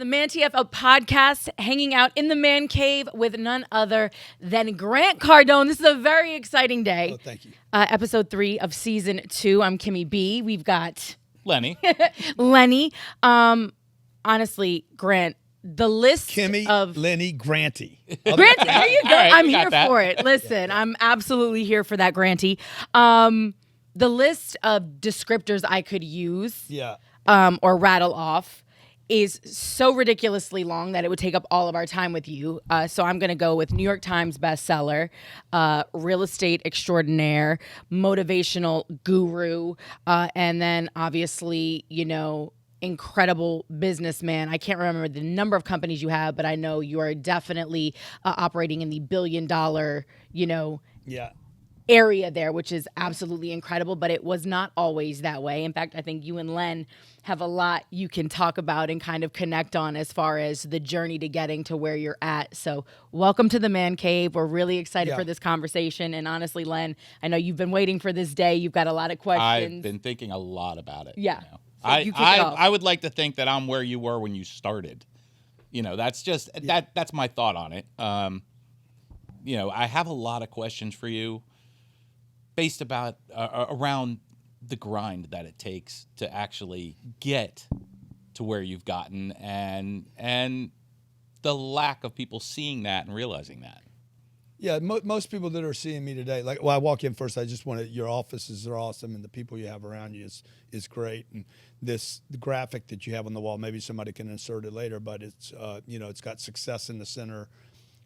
the ManTFup podcast, hanging out in the man cave with none other than Grant Cardone. This is a very exciting day. Oh, thank you. Episode 3 of season 2. I'm Kimmy B. We've got Lenny. Lenny. Honestly, Grant, the list Kimmy, of Lenny, Granty. Granty, there you go. right, I'm we got here that. for it. Listen, I'm absolutely here for that, Granty. The list of descriptors I could use Yeah. or rattle off is so ridiculously long that it would take up all of our time with you. So I'm going to go with New York Times bestseller, real estate extraordinaire, motivational guru, and then obviously, incredible businessman. I can't remember the number of companies you have, but I know you are definitely operating in the billion-dollar, Yeah. area there, which is absolutely incredible, but it was not always that way. In fact, I think you and Len have a lot you can talk about and kind of connect on as far as the journey to getting to where you're at. So welcome to the Man Cave. We're really excited for this conversation. And honestly, Len, I know you've been waiting for this day. You've got a lot of questions. I've been thinking a lot about it. Yeah. So you kick it off. I would like to think that I'm where you were when you started. That's just that's my thought on it. I have a lot of questions for you based about around the grind that it takes to actually get to where you've gotten and the lack of people seeing that and realizing that. Yeah, most people that are seeing me today, I walk in first, I just want to, your offices are awesome and the people you have around you is great. And the graphic that you have on the wall, maybe somebody can insert it later, but it's, it's got success in the center.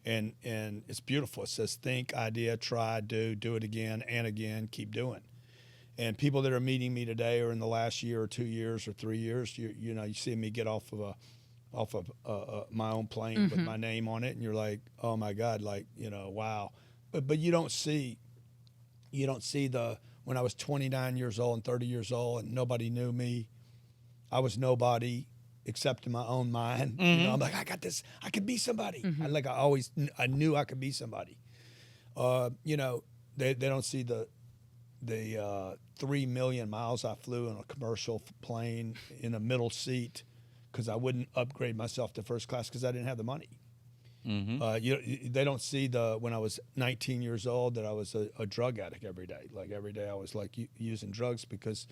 And it's beautiful. It says think, idea, try, do it again and again, keep doing. And people that are meeting me today or in the last year or 2 years or 3 years, you see me get off of my own plane with my name on it, and you're like, oh my God, wow. But you don't see when I was 29 years old and 30 years old and nobody knew me, I was nobody. Except in my own mind, I'm like, I got this. I could be somebody. I knew I could be somebody. They don't see the 3 million miles I flew in a commercial plane in a middle seat because I wouldn't upgrade myself to first class because I didn't have the money. They don't see when I was 19 years old that I was a drug addict every day. Like every day I was using drugs because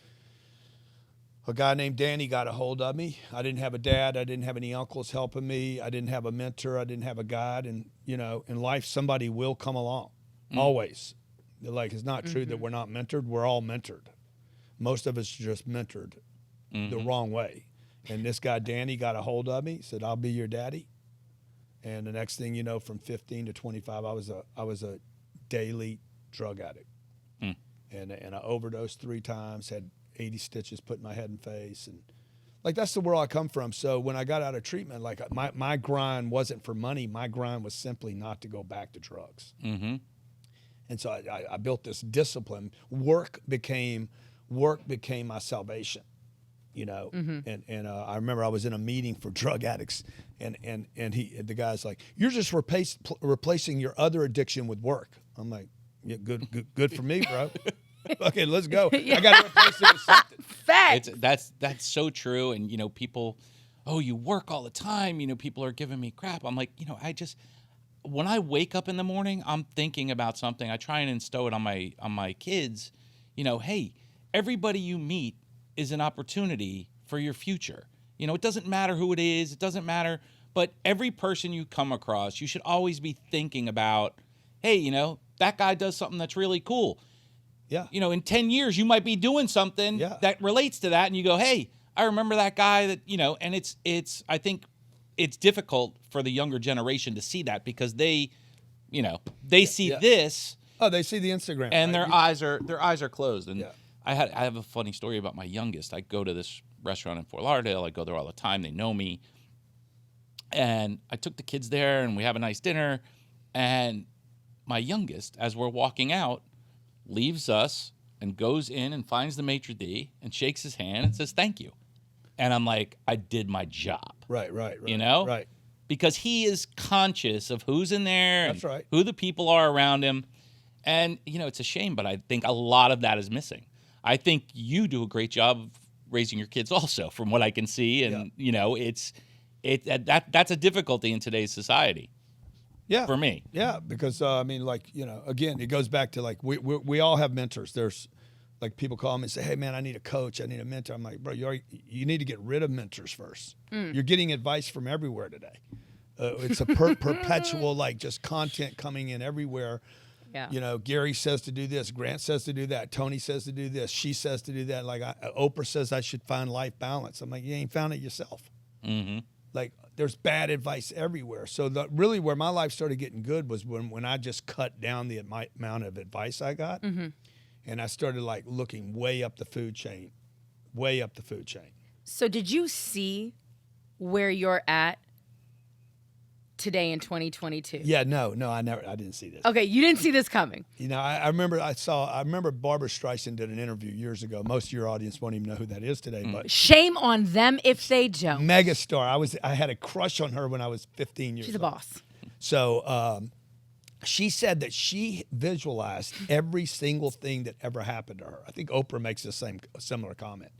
a guy named Danny got a hold of me. I didn't have a dad. I didn't have any uncles helping me. I didn't have a mentor. I didn't have a guide. And, in life, somebody will come along, always. It's not true that we're not mentored. We're all mentored. Most of us are just mentored the wrong way. And this guy, Danny, got a hold of me, said, I'll be your daddy. And the next thing you know, from 15 to 25, I was a daily drug addict. And I overdosed 3 times, had 80 stitches put in my head and face. And that's the world I come from. So when I got out of treatment, my grind wasn't for money. My grind was simply not to go back to drugs. And so I built this discipline. Work became my salvation, And I remember I was in a meeting for drug addicts and the guy's like, you're just replacing your other addiction with work. I'm like, yeah, good for me, bro. Okay, let's go. I got to replace it with something. Facts. That's so true. And, people, you work all the time. People are giving me crap. I'm like, when I wake up in the morning, I'm thinking about something. I try and instill it on my kids. Hey, everybody you meet is an opportunity for your future. It doesn't matter who it is. It doesn't matter. But every person you come across, you should always be thinking about, hey, that guy does something that's really cool. Yeah. In 10 years, you might be doing something that relates to that. And you go, hey, I remember that guy that, and I think it's difficult for the younger generation to see that because they see this. Oh, they see the Instagram. And their eyes are closed. And Yeah. I have a funny story about my youngest. I go to this restaurant in Fort Lauderdale. I go there all the time. They know me. And I took the kids there and we have a nice dinner. And my youngest, as we're walking out, leaves us and goes in and finds the maitre d' and shakes his hand and says thank you. And I'm like, I did my job. Right. Right. Because he is conscious of who's in there and That's right. who the people are around him. And, it's a shame, but I think a lot of that is missing. I think you do a great job of raising your kids also, from what I can see. And, That's a difficulty in today's society. Yeah. For me. Yeah, because again, it goes back to like we all have mentors. There's like people call me and say, "Hey man, I need a coach. I need a mentor." I'm like, "Bro, you need to get rid of mentors first. You're getting advice from everywhere today. It's a perpetual like just content coming in everywhere." Yeah. Gary says to do this, Grant says to do that, Tony says to do this, she says to do that. Like Oprah says I should find life balance. I'm like, you ain't found it yourself. Mm-hmm. Like there's bad advice everywhere. So really where my life started getting good was when I just cut down the amount of advice I got, and I started like looking way up the food chain. So did you see where you're at today in 2022? Yeah, no, I didn't see this. Okay, you didn't see this coming. I remember Barbara Streisand did an interview years ago. Most of your audience won't even know who that is today, but Shame on them if they don't. megastar. I had a crush on her when I was 15 years She's a old. boss. So she said that she visualized every single thing that ever happened to her. I think Oprah makes the similar comment.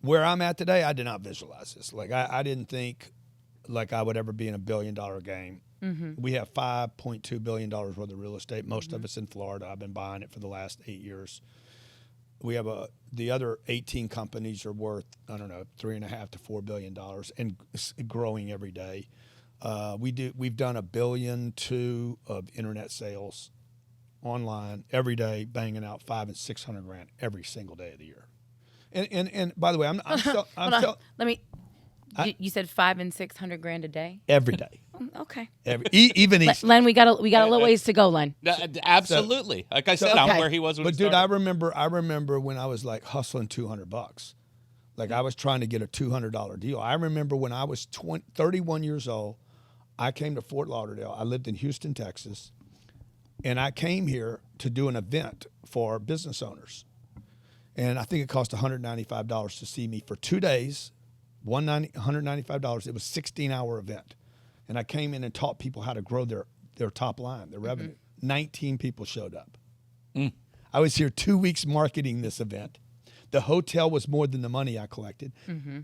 Where I'm at today, I did not visualize this. Like I didn't think like I would ever be in $1 billion game. We have $5.2 billion worth of real estate. Most of it's in Florida. I've been buying it for the last 8 years. We have the other 18 companies are worth, I don't know, $3.5 to $4 billion and growing every day. We've done $1.2 billion of internet sales online every day, banging out $500,000 and $600,000 every single day of the year. And by the way, I'm still Let me. You said $500,000 and $600,000 a day. every day. Okay. Even East. Len, we got a little ways to go, Len. Absolutely. Like I said, I'm okay. where he was when But we dude, started. I remember when I was like hustling $200. Like I was trying to get a $200 deal. I remember when I was 31 years old, I came to Fort Lauderdale. I lived in Houston, Texas, and I came here to do an event for business owners. And I think it cost $195 to see me for 2 days. $195. It was a 16-hour event. And I came in and taught people how to grow their top line, their revenue. 19 people showed up. I was here 2 weeks marketing this event. The hotel was more than the money I collected.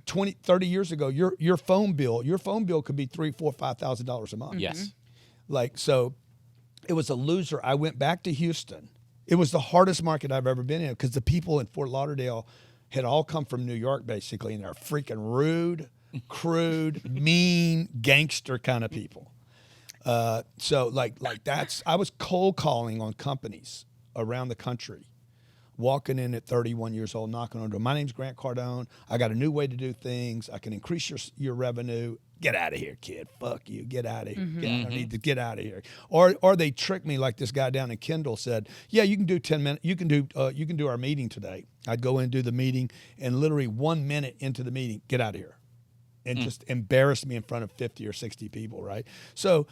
30 years ago, your phone bill could be $3,000, $4,000, $5,000 a month. Yes. Like, so it was a loser. I went back to Houston. It was the hardest market I've ever been in because the people in Fort Lauderdale had all come from New York, basically, and they're freaking rude, crude, mean, gangster kind of people. So like that's, I was cold calling on companies around the country, walking in at 31 years old, knocking on the door. My name's Grant Cardone. I got a new way to do things. I can increase your revenue. Get out of here, kid. Fuck you. Get out of here. I don't need to get out of here. Or they trick me like this guy down in Kendall said, yeah, you can do 10 minutes. You can do our meeting today. I'd go in and do the meeting, and literally 1 minute into the meeting, get out of here. And just embarrass me in front of 50 or 60 people, right? So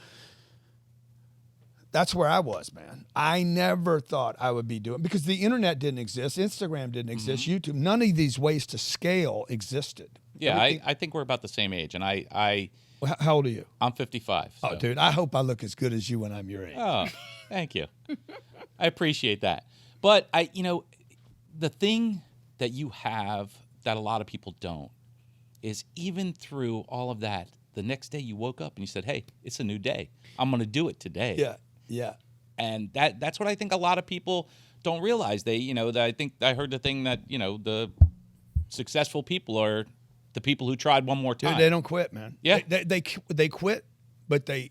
that's where I was, man. I never thought I would be doing, because the internet didn't exist, Instagram didn't exist, YouTube, none of these ways to scale existed. Yeah, I think we're about the same age, and I How old are you? I'm 55. So. Oh, dude, I hope I look as good as you when I'm your age. Oh, thank you. I appreciate that. But the thing that you have that a lot of people don't is even through all of that, the next day you woke up and you said, hey, it's a new day. I'm going to do it today. Yeah. And that's what I think a lot of people don't realize. I think I heard the thing that, the successful people are the people who tried one more time. Dude, they don't quit, man. Yeah. They quit, but they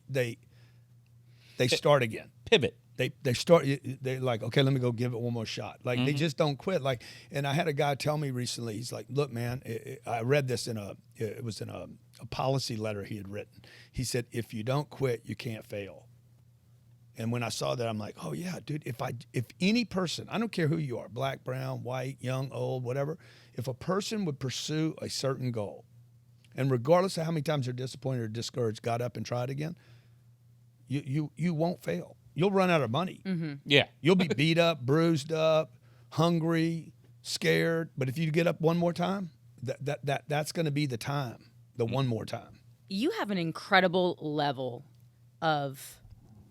start again. Pivot. They're like, okay, let me go give it one more shot. Like they just don't quit. Like, and I had a guy tell me recently, he's like, look, man, I read this in a policy letter he had written. He said, if you don't quit, you can't fail. And when I saw that, I'm like, oh yeah, dude, if any person, I don't care who you are, black, brown, white, young, old, whatever, if a person would pursue a certain goal, and regardless of how many times they're disappointed or discouraged, got up and tried again, you won't fail. You'll run out of money. Yeah. You'll be beat up, bruised up, hungry, scared. But if you get up one more time, that's going to be the time, the one more time. You have an incredible level of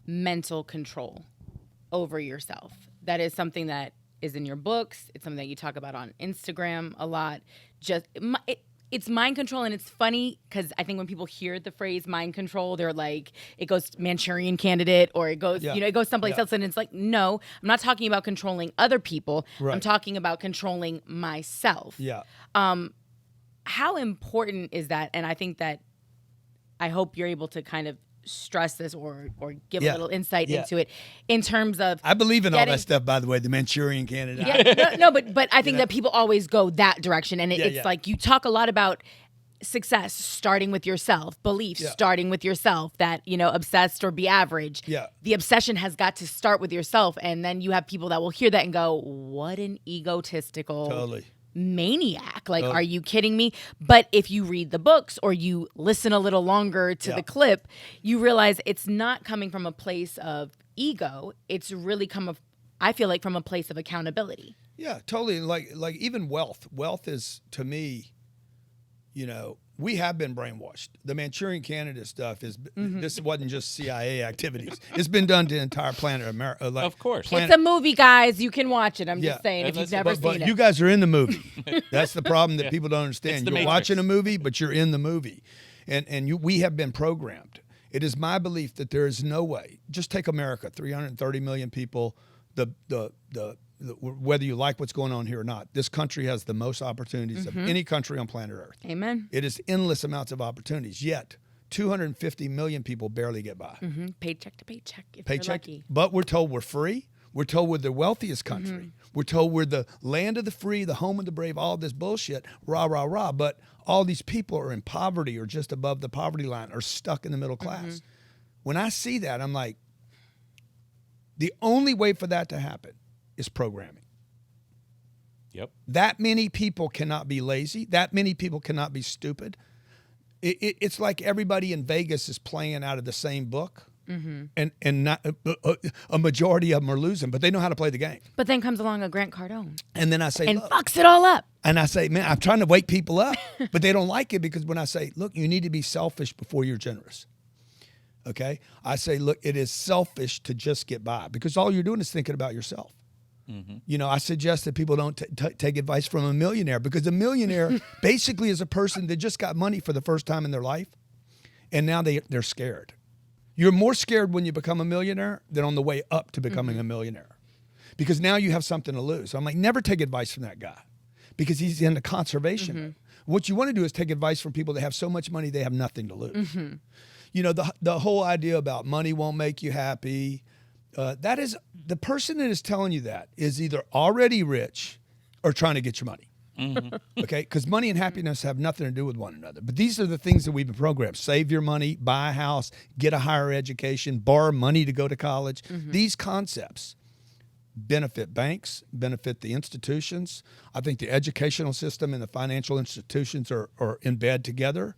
mental control over yourself. That is something that is in your books. It's something that you talk about on Instagram a lot. it's mind control, and it's funny because I think when people hear the phrase mind control, they're like, it goes Manchurian Candidate, or it goes, Yeah. it goes someplace Yeah. else, and it's like, no, I'm not talking about controlling other people. I'm Right. talking about controlling myself. Yeah. How important is that? And I think that I hope you're able to kind of stress this or give a Yeah. little insight Yeah. into it in terms of I believe in all getting- that stuff, by the way, the Manchurian Candidate. no, but I think that people always go that direction, and it's yeah. like you talk a lot about success starting with yourself, belief Yeah. starting with yourself, that obsessed or be average. Yeah. The obsession has got to start with yourself, and then you have people that will hear that and go, "What an egotistical Totally. maniac. Like, are you kidding me?" But if you read the books or you listen a little longer to Yeah. the clip, you realize it's not coming from a place of ego. It's really I feel like from a place of accountability. Yeah, totally. Like even wealth. Wealth is, to me, we have been brainwashed. The Manchurian Candidate stuff is this wasn't just CIA activities. It's been done to the entire planet America. Of course. It's a movie, guys. You can watch it. I'm Yeah. just saying, And if you've that's- never But seen it. you guys are in the movie. That's the problem that people don't It's understand. the You're Matrix. watching a movie, but you're in the movie, and we have been programmed. It is my belief that there is no way. Just take America, 330 million people. Whether you like what's going on here or not, this country has the most opportunities of any country on planet Earth. Amen. It is endless amounts of opportunities. Yet 250 million people barely get by. Paycheck to paycheck, if you're Paycheck. lucky. But we're told we're free. We're told we're the wealthiest country. We're told we're the land of the free, the home of the brave, all this bullshit, rah, rah, rah. But all these people are in poverty or just above the poverty line or stuck in the middle class. When I see that, I'm like, the only way for that to happen is programming. Yep. That many people cannot be lazy. That many people cannot be stupid. It's like everybody in Vegas is playing out of the same book, and not a majority of them are losing, but they know how to play the game. But then comes along a Grant Cardone And then I say, and look, fucks it all up. and I say, man, I'm trying to wake people up, but they don't like it because when I say, look, you need to be selfish before you're generous. Okay? I say, look, it is selfish to just get by because all you're doing is thinking about yourself. I suggest that people don't take advice from a millionaire because a millionaire basically is a person that just got money for the first time in their life, and now they're scared. You're more scared when you become a millionaire than on the way up to becoming a millionaire because now you have something to lose. So I'm like, never take advice from that guy because he's into conservation. What you want to do is take advice from people that have so much money they have nothing to lose. The whole idea about money won't make you happy, that is, the person that is telling you that is either already rich or trying to get your money. Okay? Because money and happiness have nothing to do with one another. But these are the things that we've been programmed. Save your money, buy a house, get a higher education, borrow money to go to college. These concepts benefit banks, benefit the institutions. I think the educational system and the financial institutions are in bed together.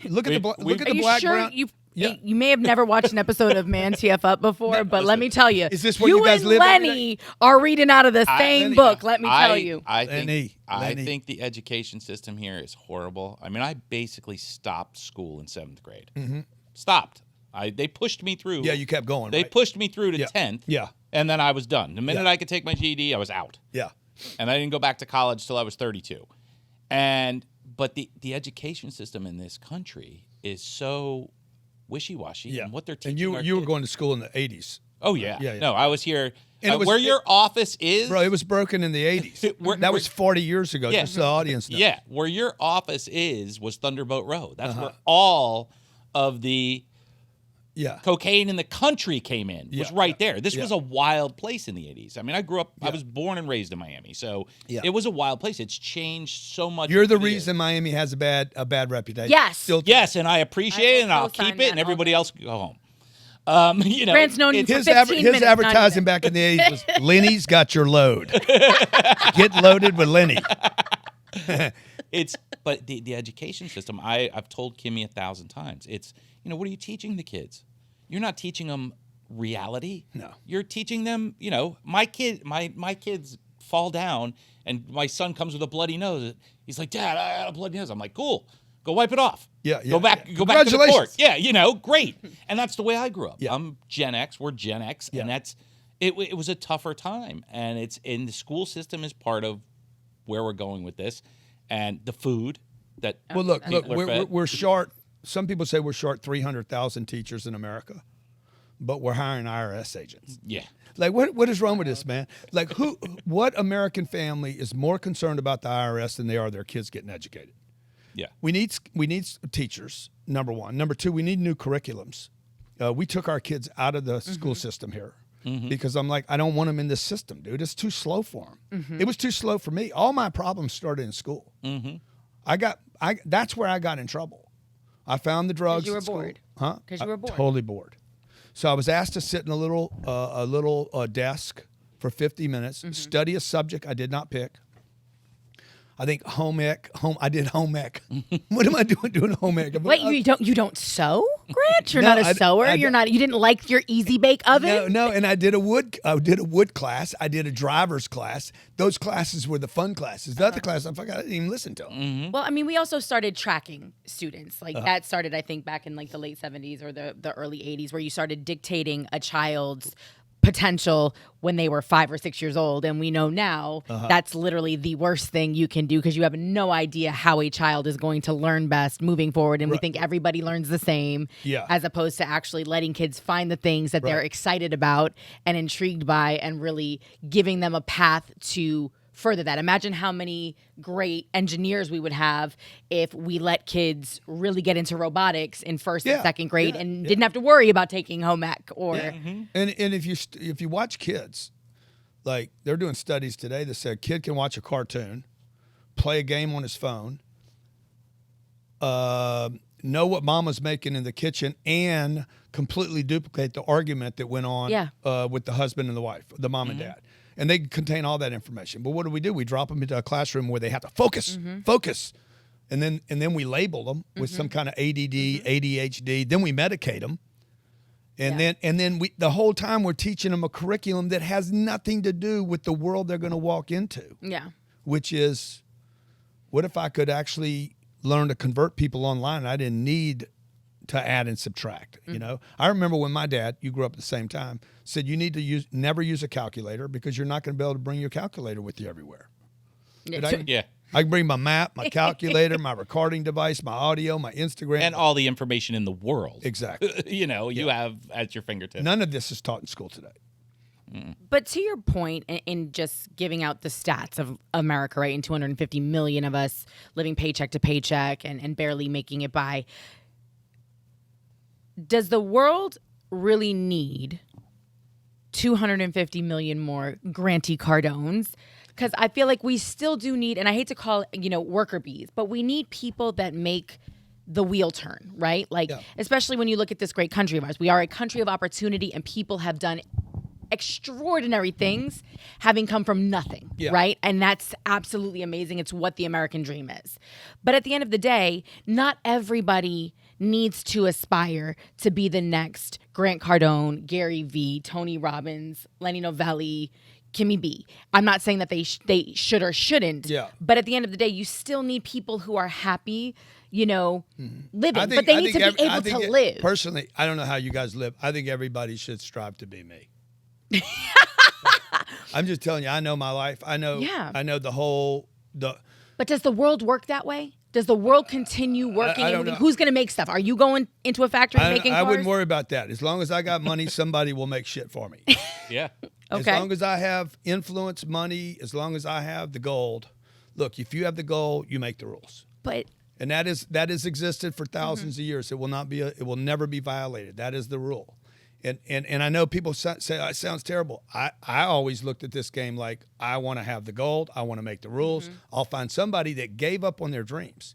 Look at the Are you black sure brown. you may have never watched an episode of ManTFup before, but let me tell you, Is this where you guys and live every Lenny are reading out of the same Lenny, book. Let me tell you. I Lenny. think the education system here is horrible. I mean, I basically stopped school in 7th grade. Stopped. They pushed me through. Yeah, you kept going. They right? pushed me through to 10th. Yeah. And then I was done. The minute Yeah. I could take my GED, I was out. Yeah. And I didn't go back to college till I was 32. But the education system in this country is so wishy-washy. Yeah. And what they're teaching And you our were kids- going to school in the 80s. Oh, yeah. Yeah, yeah. No, I was here. And it was- where your office is. Bro, it was broken in the 80s. That was 40 years ago, Yeah. just so the audience knows. Yeah, where your office was Thunderbolt Road. That's Uh-huh. where all of the Yeah. cocaine in the country came in. Was Yeah, right yeah, there. This yeah. was a wild place in the 80s. I mean, I grew up. I Yeah. was born and raised in Miami, so Yeah. it was a wild place. It's changed so much. You're the over years. reason Miami has a bad reputation. Yes. Still Yes, and I appreciate I will it, and I'll co-sign keep that it, and all everybody day. else can go home. Grant's known you it's- for His 15 minutes, not advertising even. back in the 80s was, Lenny's got your load. Get loaded with Lenny. But the education system, I've told Kimmy 1,000 times. It's, what are you teaching the kids? You're not teaching them reality. No. You're teaching them, my kids fall down and my son comes with a bloody nose. He's like, Dad, I had a bloody nose. I'm like, cool. Go wipe it off. Yeah, yeah, Go back yeah. to the court. Congratulations. Yeah, great. And that's the way I grew up. Yeah. I'm Gen X. We're Gen X. Yeah. And it was a tougher time. And the school system is part of where we're going with this. and the food that. Well, look, people are fed. we're short. Some people say we're short 300,000 teachers in America, but we're hiring IRS agents. Yeah. Like, what is wrong with this, man? Like, what American family is more concerned about the IRS than they are their kids getting educated? Yeah. We need teachers, number one. Number two, we need new curriculums. We took our kids out of the school system here because I'm like, I don't want them in this system, dude. It's too slow for them. It was too slow for me. All my problems started in school. That's where I got in trouble. I found the drugs. Because you were at school. bored. Huh? Because you were bored. Totally bored. So I was asked to sit in a little desk for 50 minutes, study a subject I did not pick. I think I did home ec. What am I doing home ec? Wait, you don't sew, Grant? You're not a sewer. You didn't like your Easy Bake oven? No, and I did a wood class. I did a driver's class. Those classes were the fun classes. The other class, I didn't even listen to them. Well, I mean, we also started tracking students. Like that started, I think, back in like the late 70s or the early 80s, where you started dictating a child's potential when they were 5 or 6 years old. And we know now that's literally the worst thing you can do, because you have no idea how a child is going to learn best moving forward. And we think everybody learns the same, as opposed to actually letting kids find the things that they're excited about and intrigued by, and really giving them a path to further that. Imagine how many great engineers we would have if we let kids really get into robotics in first and second grade and didn't have to worry about taking home ec or. And if you watch kids, like they're doing studies today that say a kid can watch a cartoon, play a game on his phone, know what mama's making in the kitchen, and completely duplicate the argument that went on with the husband and the wife, the mom and dad. And they contain all that information. But what do? We drop them into a classroom where they have to focus, and then we label them with some kind of ADD, ADHD. Then we medicate them, and then we the whole time we're teaching them a curriculum that has nothing to do with the world they're going to walk into. Yeah, which is, what if I could actually learn to convert people online? And I didn't need to add and subtract. You know, I remember when my dad, you grew up at the same time, said you need to never use a calculator, because you're not going to be able to bring your calculator with you everywhere. I can bring my map, my calculator, my recording device, my audio, my Instagram, and all the information in the world. Exactly. You have at your fingertips. None of this is taught in school today. But to your point, in just giving out the stats of America, right, and 250 million of us living paycheck to paycheck and barely making it by, does the world really need 250 million more Granty Cardones? Because I feel like we still do need, and I hate to call it, worker bees, but we need people that make the wheel turn, right? Like, especially when you look at this great country of ours. We are a country of opportunity, and people have done extraordinary things having come from nothing, right? And that's absolutely amazing. It's what the American dream is. But at the end of the day, not everybody needs to aspire to be the next Grant Cardone, Gary Vee, Tony Robbins, Lenny Novelli, Kimmy B. I'm not saying that they should or shouldn't, but at the end of the day, you still need people who are happy, living. But they need to be able to live. Personally, I don't know how you guys live. I think everybody should strive to be me. I'm just telling you, I know my life. I know But does the world work that way? Does the world continue working? I don't know. Who's going to make stuff? Are you going into a factory making cars? I wouldn't worry about that. As long as I got money, somebody will make shit for me. Yeah. Okay. As long as I have influence, money, as long as I have the gold. Look, if you have the gold, you make the rules. And that has existed for thousands of years. It will never be violated. That is the rule. And I know people say it sounds terrible. I always looked at this game like, I want to have the gold. I want to make the rules. I'll find somebody that gave up on their dreams.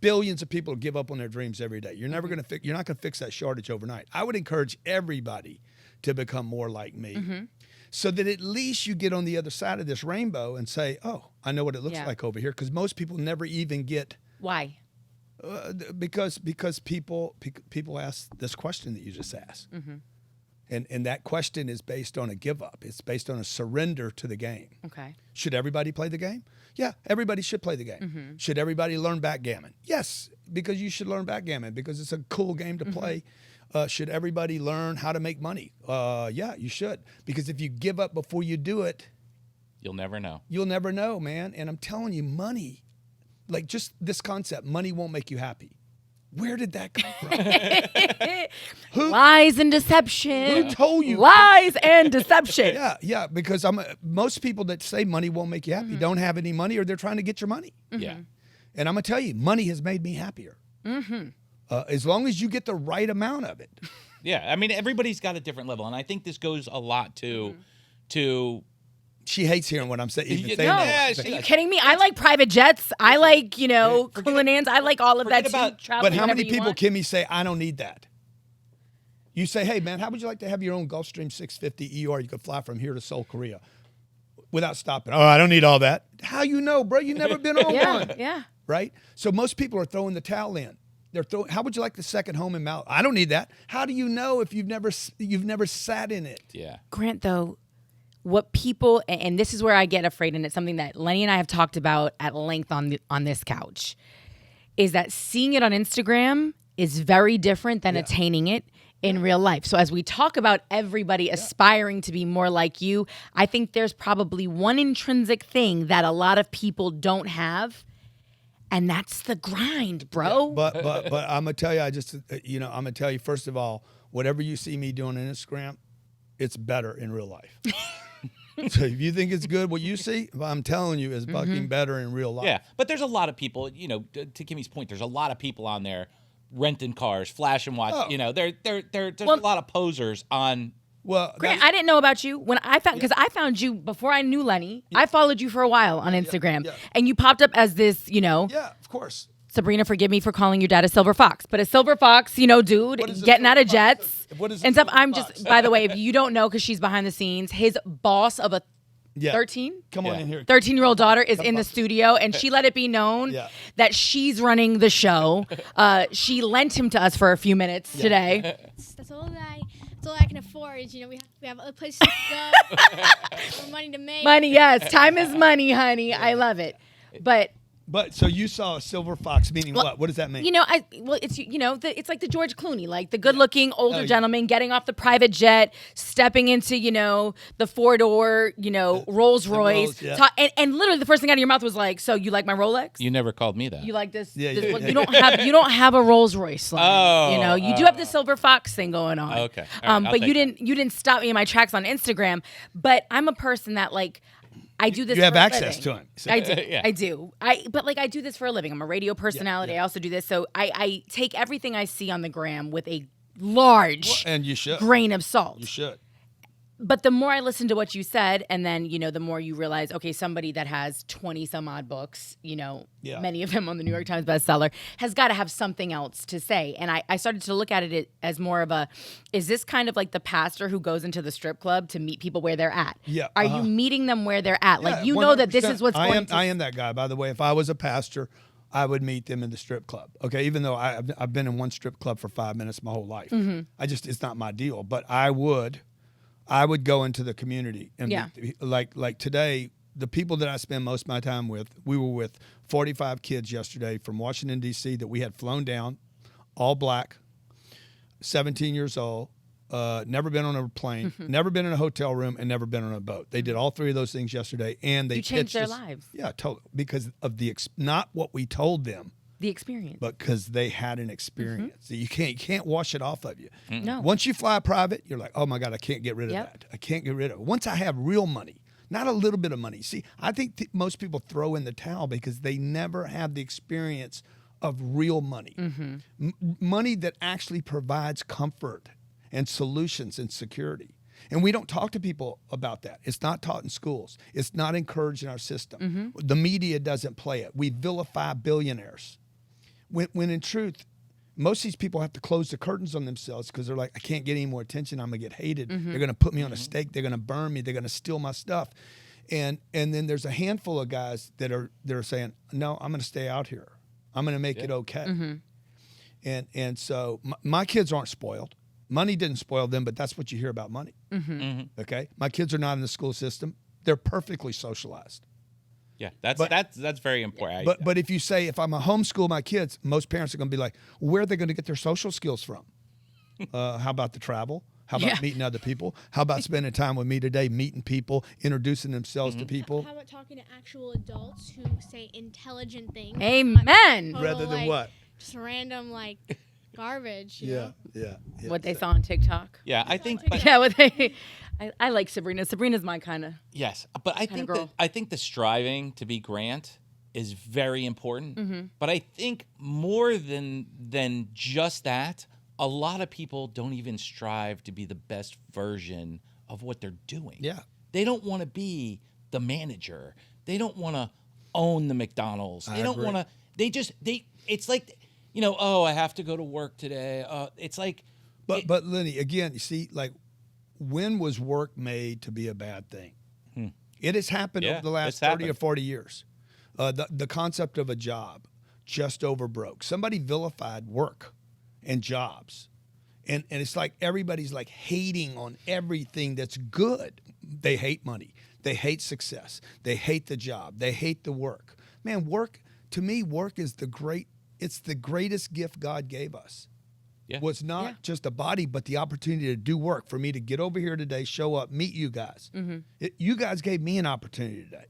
Billions of people give up on their dreams every day. You're never going to you're not going to fix that shortage overnight. I would encourage everybody to become more like me, so that at least you get on the other side of this rainbow and say, oh, I know what it looks like over here. Because most people never even get. Why? Because people ask this question that you just asked, and that question is based on a give up. It's based on a surrender to the game. Okay. Should everybody play the game? Yeah, everybody should play the game. Should everybody learn backgammon? Yes, because you should learn backgammon because it's a cool game to play. Should everybody learn how to make money? Yeah, you should, because if you give up before you do it, you'll never know. You'll never know, man. And I'm telling you, money like just this concept, money won't make you happy. Where did that come from? Lies and deception. Who told you? Lies and deception. Yeah, because most people that say money won't make you happy don't have any money, or they're trying to get your money. Yeah. And I'm going to tell you, money has made me happier. As long as you get the right amount of it. Yeah, I mean, everybody's got a different level, and I think this goes a lot to She hates hearing what I'm saying. No, Are you kidding me? I like private jets. I like, Cullinans. I like all of that too. But how many people, Kimmy, say, I don't need that? You say, hey, man, how would you like to have your own Gulfstream 650 ER? You could fly from here to Seoul, Korea without stopping. Oh, I don't need all that. How you know, bro? You've never been on one. Yeah. Right? So most people are throwing the towel in. How would you like the second home in Malibu? I don't need that. How do you know if you've never sat in it? Yeah. Grant, though, what people, and this is where I get afraid, and it's something that Lenny and I have talked about at length on this couch, is that seeing it on Instagram is very different than attaining it in real life. So as we talk about everybody aspiring to be more like you, I think there's probably one intrinsic thing that a lot of people don't have, and that's the grind, bro. Yeah, but I'm gonna tell you, I'm gonna tell you, first of all, whatever you see me doing on Instagram, it's better in real life. So if you think it's good, what you see, I'm telling you, is fucking better in real life. Yeah, but there's a lot of people, to Kimmy's point, there's a lot of people on there renting cars, flashing watch. Oh. There's a lot of posers on. Well, Grant, I didn't know about you when I found, because I found you before I knew Lenny. I followed you for a while on Instagram, and you popped up as this, yeah, of course. Sabrina, forgive me for calling your dad a silver fox, but a silver fox, dude, getting out of jets and stuff. I'm just, by the way, if you don't know, because she's behind the scenes, his boss of a 13? Come on in here. 13-year-old daughter is in the studio, and she let it be known that she's running the show. She lent him to us for a few minutes today. That's all I can afford. Is, we have other places to go, more money to make. Money, yes. Time is money, honey. I love it. But so you saw a silver fox, meaning what? What does that mean? It's like the George Clooney, like the good-looking older gentleman getting off the private jet, stepping into, the 4-door, Rolls Royce, and literally the first thing out of your mouth was like, "So you like my Rolex? You never called me that. You like this? Yeah, this you don't have a Rolls Royce. Like, you do have the silver fox thing going on. Okay, all right, but you didn't stop me in my tracks on Instagram. But I'm a person that I do this. You have for access a to living. him. So. I do. Yeah. I do. I do this for a living. I'm a radio personality. I also do this. So I take everything I see on the gram with a large And you should. grain of salt. You should. But the more I listen to what you said, and then, the more you realize, okay, somebody that has 20 some odd books, many of them on the New York Times bestseller, has got to have something else to say. And I started to look at it as more of is this kind of like the pastor who goes into the strip club to meet people where they're at? Yeah. Are you meeting them where they're at? Yeah, Like, know that this is what's going to... I am that guy, by the way. If I was a pastor, I would meet them in the strip club. Okay, even though I've been in one strip club for 5 minutes my whole life. It's not my deal. But I would go into the community and like today, the people that I spend most of my time with, we were with 45 kids yesterday from Washington, D.C. that we had flown down, all black, 17 years old, never been on a plane, never been in a hotel room, and never been on a boat. They did all three of those things yesterday, and they changed their us, lives. Yeah, totally, because of not what we told them. The experience. But because they had an experience. You can't wash it off of you. No. Once you fly private, you're like, oh my God, I can't get rid of that. I can't get rid of it. Once I have real money, not a little bit of money. See, I think most people throw in the towel because they never have the experience of real money. Money that actually provides comfort and solutions and security. And we don't talk to people about that. It's not taught in schools. It's not encouraged in our system. The media doesn't play it. We vilify billionaires. When in truth, most of these people have to close the curtains on themselves because they're like, I can't get any more attention. I'm going to get hated. They're going to put me on a stake. They're going to burn me. They're going to steal my stuff. And then there's a handful of guys that are saying, no, I'm going to stay out here. I'm going to make it okay. And so my kids aren't spoiled. Money didn't spoil them, but that's what you hear about money. Okay? My kids are not in the school system. They're perfectly socialized. Yeah, that's very important. But if you say, if I'm a homeschool my kids, most parents are going to be like, where are they going to get their social skills from? How about the travel? How about Yeah. meeting other people? How about spending time with me today, meeting people, introducing themselves to people? How about talking to actual adults who say intelligent things? Amen. Not Rather than like, what? Just random garbage. You know? Yeah. What they saw on TikTok. Yeah, I think. TikTok. But, Yeah, what they. I like Sabrina. Sabrina's my kind of. yes, but I think girl. I think the striving to be Grant is very important. But I think more than just that, a lot of people don't even strive to be the best version of what they're doing. Yeah. They don't want to be the manager. They don't want to own the McDonald's. They don't agree. want to. They. It's like, oh, I have to go to work today. It's like. But Lenny, again, you see, like, when was work made to be a bad thing? It has happened Yeah, over the last it's 30 or happened. 40 years. The concept of a job just over broke. Somebody vilified work and jobs. And it's like everybody's like hating on everything that's good. They hate money. They hate success. They hate the job. They hate the work. Man, work, to me, work is it's the greatest gift God gave us. Yeah. Was not just a body, but the opportunity to do work, for me to get over here today, show up, meet you guys. You guys gave me an opportunity today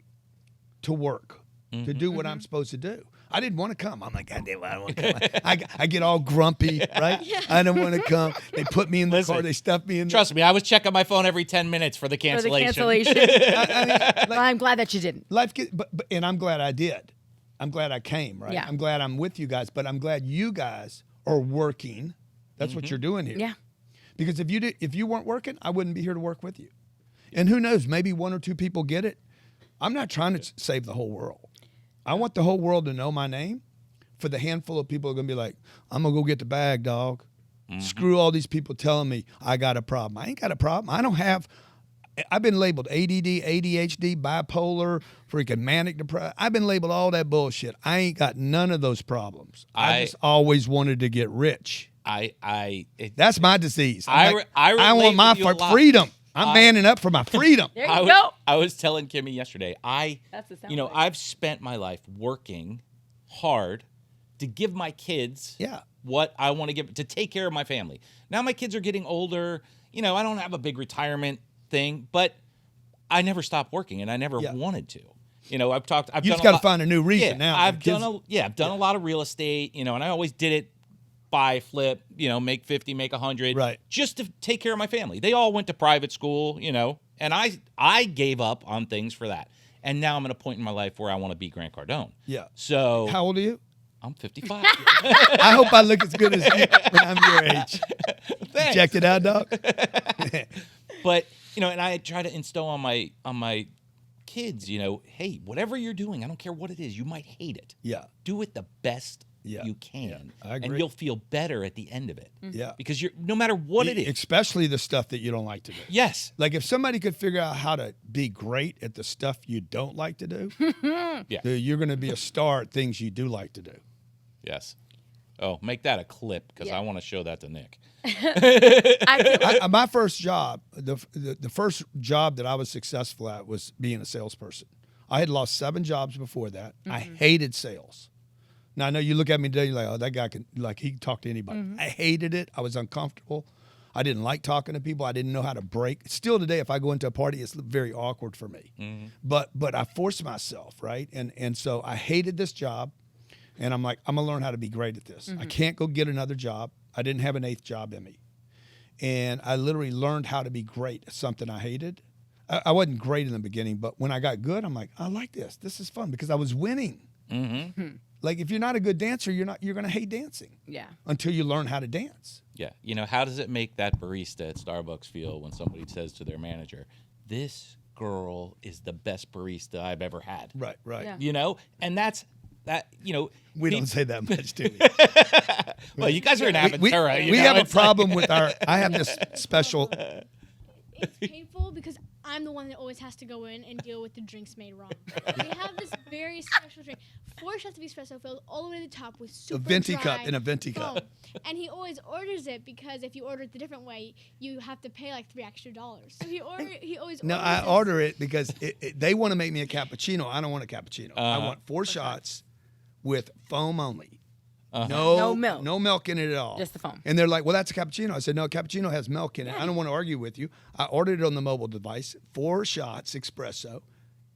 to work, to do what I'm supposed to do. I didn't want to come. I'm like, God damn, I don't want to come. I get all grumpy, right? I don't want to come. They put me in the car. They stuff me in. Trust me, I was checking my phone every 10 minutes for the For the cancellation. cancellation. Well, I'm glad that you didn't. Life but and I'm glad I did. I'm glad I came, right? Yeah. I'm glad I'm with you guys, but I'm glad you guys are working. That's what you're doing here. Yeah. Because if you weren't working, I wouldn't be here to work with you. And who knows, maybe one or two people get it. I'm not trying to save the whole world. I want the whole world to know my name. For the handful of people who are going to be like, I'm going to go get the bag, dog. Screw all these people telling me I got a problem. I ain't got a problem. I've been labeled ADD, ADHD, bipolar, freaking manic depression. I've been labeled all that bullshit. I ain't got none of those problems. I just always wanted to get rich. That's my disease. I want relate my with you a lot. freedom. I'm manning up for my freedom. There you go. I was telling Kimmy yesterday, That's the sound. I've spent my life working hard to give my kids what I want to give, to take care of my family. Now my kids are getting older. I don't have a big retirement thing, but I never stopped working, and I never wanted to. I've You just got to find a new reason now. I've done a lot of real estate, and I always did it buy, flip, make 50, make 100, Right. just to take care of my family. They all went to private school, and I gave up on things for that. And now I'm at a point in my life where I want to be Grant Cardone. Yeah. So How old are you? I'm 55. I hope I look as good as you when I'm your age. Thanks. Check it out, dog. But and I try to instill on my kids, hey, whatever you're doing, I don't care what it is, you might hate it. Yeah. Do it the best Yeah. you can, I agree. and you'll feel better at the end of it. Yeah. Because no matter what it is. Especially the stuff that you don't like to do. Yes. Like if somebody could figure out how to be great at the stuff you don't like to do, Yeah. dude, you're going to be a star at things you do like to do. Yes. Oh, make that a clip, because I want to show that to Nick. My first job, the first job that I was successful at was being a salesperson. I had lost 7 jobs before that. I hated sales. Now I know you look at me today, you're like, oh, that guy he can talk to anybody. I hated it. I was uncomfortable. I didn't like talking to people. I didn't know how to break. Still today, if I go into a party, it's very awkward for me. But I forced myself, right? And so I hated this job. And I'm like, I'm going to learn how to be great at this. I can't go get another job. I didn't have an 8th job in me. And I literally learned how to be great at something I hated. I wasn't great in the beginning, but when I got good, I'm like, I like this. This is fun because I was winning. Like if you're not a good dancer, you're going to hate dancing. Yeah. Until you learn how to dance. Yeah. How does it make that barista at Starbucks feel when somebody says to their manager, this girl is the best barista I've ever had? Right. Yeah. And that's that, We don't say that much, do we? Well, you guys are in We Aventura. have a problem with I have this special. It's painful because I'm the one that always has to go in and deal with the drinks made wrong. We have this very special drink. 4 shots of espresso filled all the way to the top with super venti dry cup in a venti foam. cup. And he always orders it because if you order it the different way, you have to pay like $3 extra. So he always No, orders I this. order it because they want to make me a cappuccino. I don't want a cappuccino. I want 4 shots with foam only. No milk. No milk in it at all. Just the foam. And they're like, well, that's a cappuccino. I said, no, cappuccino has milk in it. I don't want to argue with you. I ordered it on the mobile device, 4 shots espresso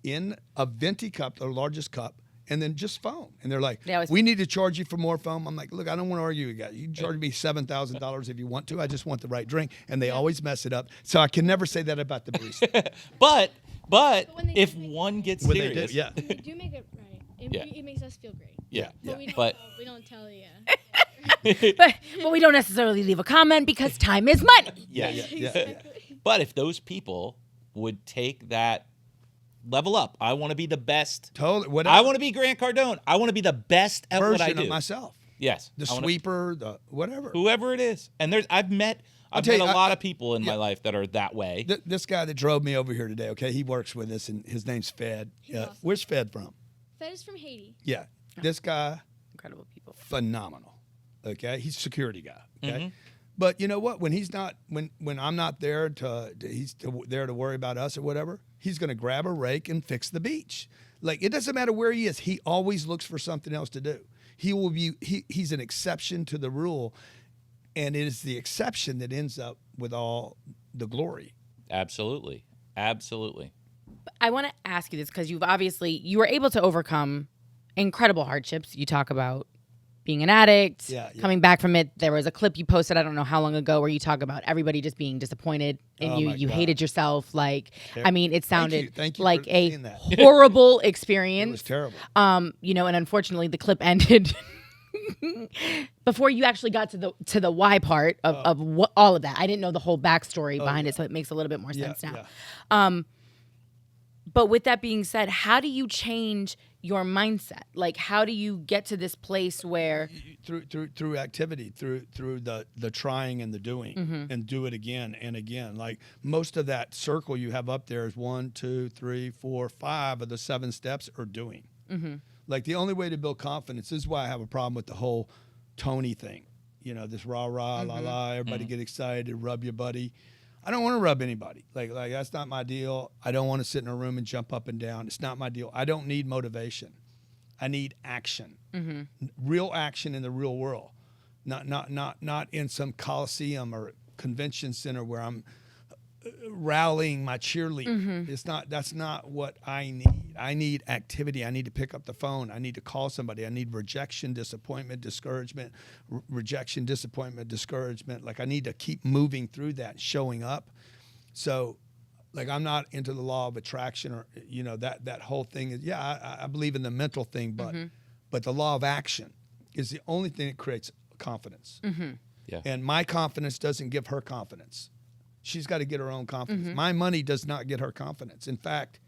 in a venti cup, the largest cup, and then just foam. And they're like, we need to charge you for more foam. I'm like, look, I don't want to argue with you guys. You can charge me $7,000 if you want to. I just want the right drink. And they always mess it up. So I can never say that about the barista. But when they if do make one it gets When they serious, do, yeah. When we do make it right, it makes us feel great. yeah. But we don't, But we don't tell you. But we don't necessarily leave a comment because time is money. yes. Exactly. But if those people would take that level up, I want to be the best. Totally. Whatever. I want to be Grant Cardone. I want to be the best at what I version do. of myself. Yes. The I wanna- sweeper, the whatever. whoever it is. And I've met tell a you, lot of people in my life that are that way. This guy that drove me over here today, okay, he works with us, and his name's Fed. awesome. Where's Fed from? Fed is from Haiti. Yeah. This guy, Incredible people. phenomenal. Okay, he's a security guy. Okay, Mm-hmm. but you know what? When he's not, when I'm not there there to worry about us or whatever, he's going to grab a rake and fix the beach. Like, it doesn't matter where he is. He always looks for something else to do. He's an exception to the rule, and it is the exception that ends up with all the glory. Absolutely. Absolutely. I want to ask you this because you were able to overcome incredible hardships. You talk about being an addict, coming back from it. There was a clip you posted, I don't know how long ago, where you talk about everybody just being disappointed in you. You hated yourself. Like, I mean, it sounded Thank you like for a saying that. horrible experience. It was terrible. And unfortunately the clip ended before you actually got to the why part of what, all of that. I didn't know the whole backstory behind it, so it makes a little bit more sense now. Yeah. But with that being said, how do you change your mindset? Like, how do you get to this place where through activity, through the trying and the doing, and do it again and again. Like, most of that circle you have up there is 1, 2, 3, 4, 5 of the 7 steps are doing. Like, the only way to build confidence, this is why I have a problem with the whole Tony thing. You know, this rah rah la la, everybody get excited, rub your buddy. I don't want to rub anybody. Like that's not my deal. I don't want to sit in a room and jump up and down. It's not my deal. I don't need motivation. I need action. Real action in the real world. Not in some coliseum or convention center where I'm rallying my cheerleader. That's not what I need. I need activity. I need to pick up the phone. I need to call somebody. I need rejection, disappointment, discouragement, rejection, disappointment, discouragement. Like, I need to keep moving through that, showing up. So, like, I'm not into the law of attraction or, that whole thing. I believe in the mental thing, but the law of action is the only thing that creates confidence. Yeah. And my confidence doesn't give her confidence. She's got to get her own confidence. My money does not get her confidence. In fact,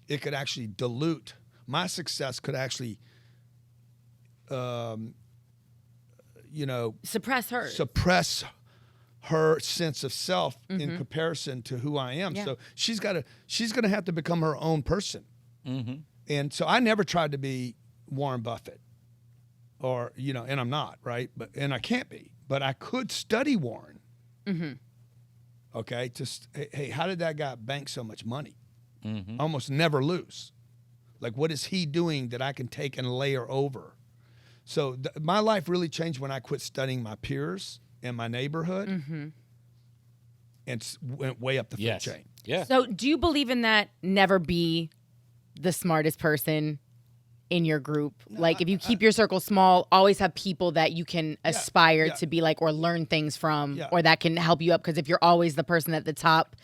it could actually dilute. My success could actually, suppress her sense of self in comparison to who I am. Yeah. So she's going to have to become her own person. And so I never tried to be Warren Buffett or, and I'm not, right? And I can't be, but I could study Warren. Okay, hey, how did that guy bank so much money? Almost never lose. Like, what is he doing that I can take and layer over? So my life really changed when I quit studying my peers and my neighborhood and went way up the food chain. Yeah. So do you believe in that never be the smartest person in your group? No, like, if you keep your circle small, always have people that you can aspire to be like or learn things from or that can help you up. Because if you're always the person at the top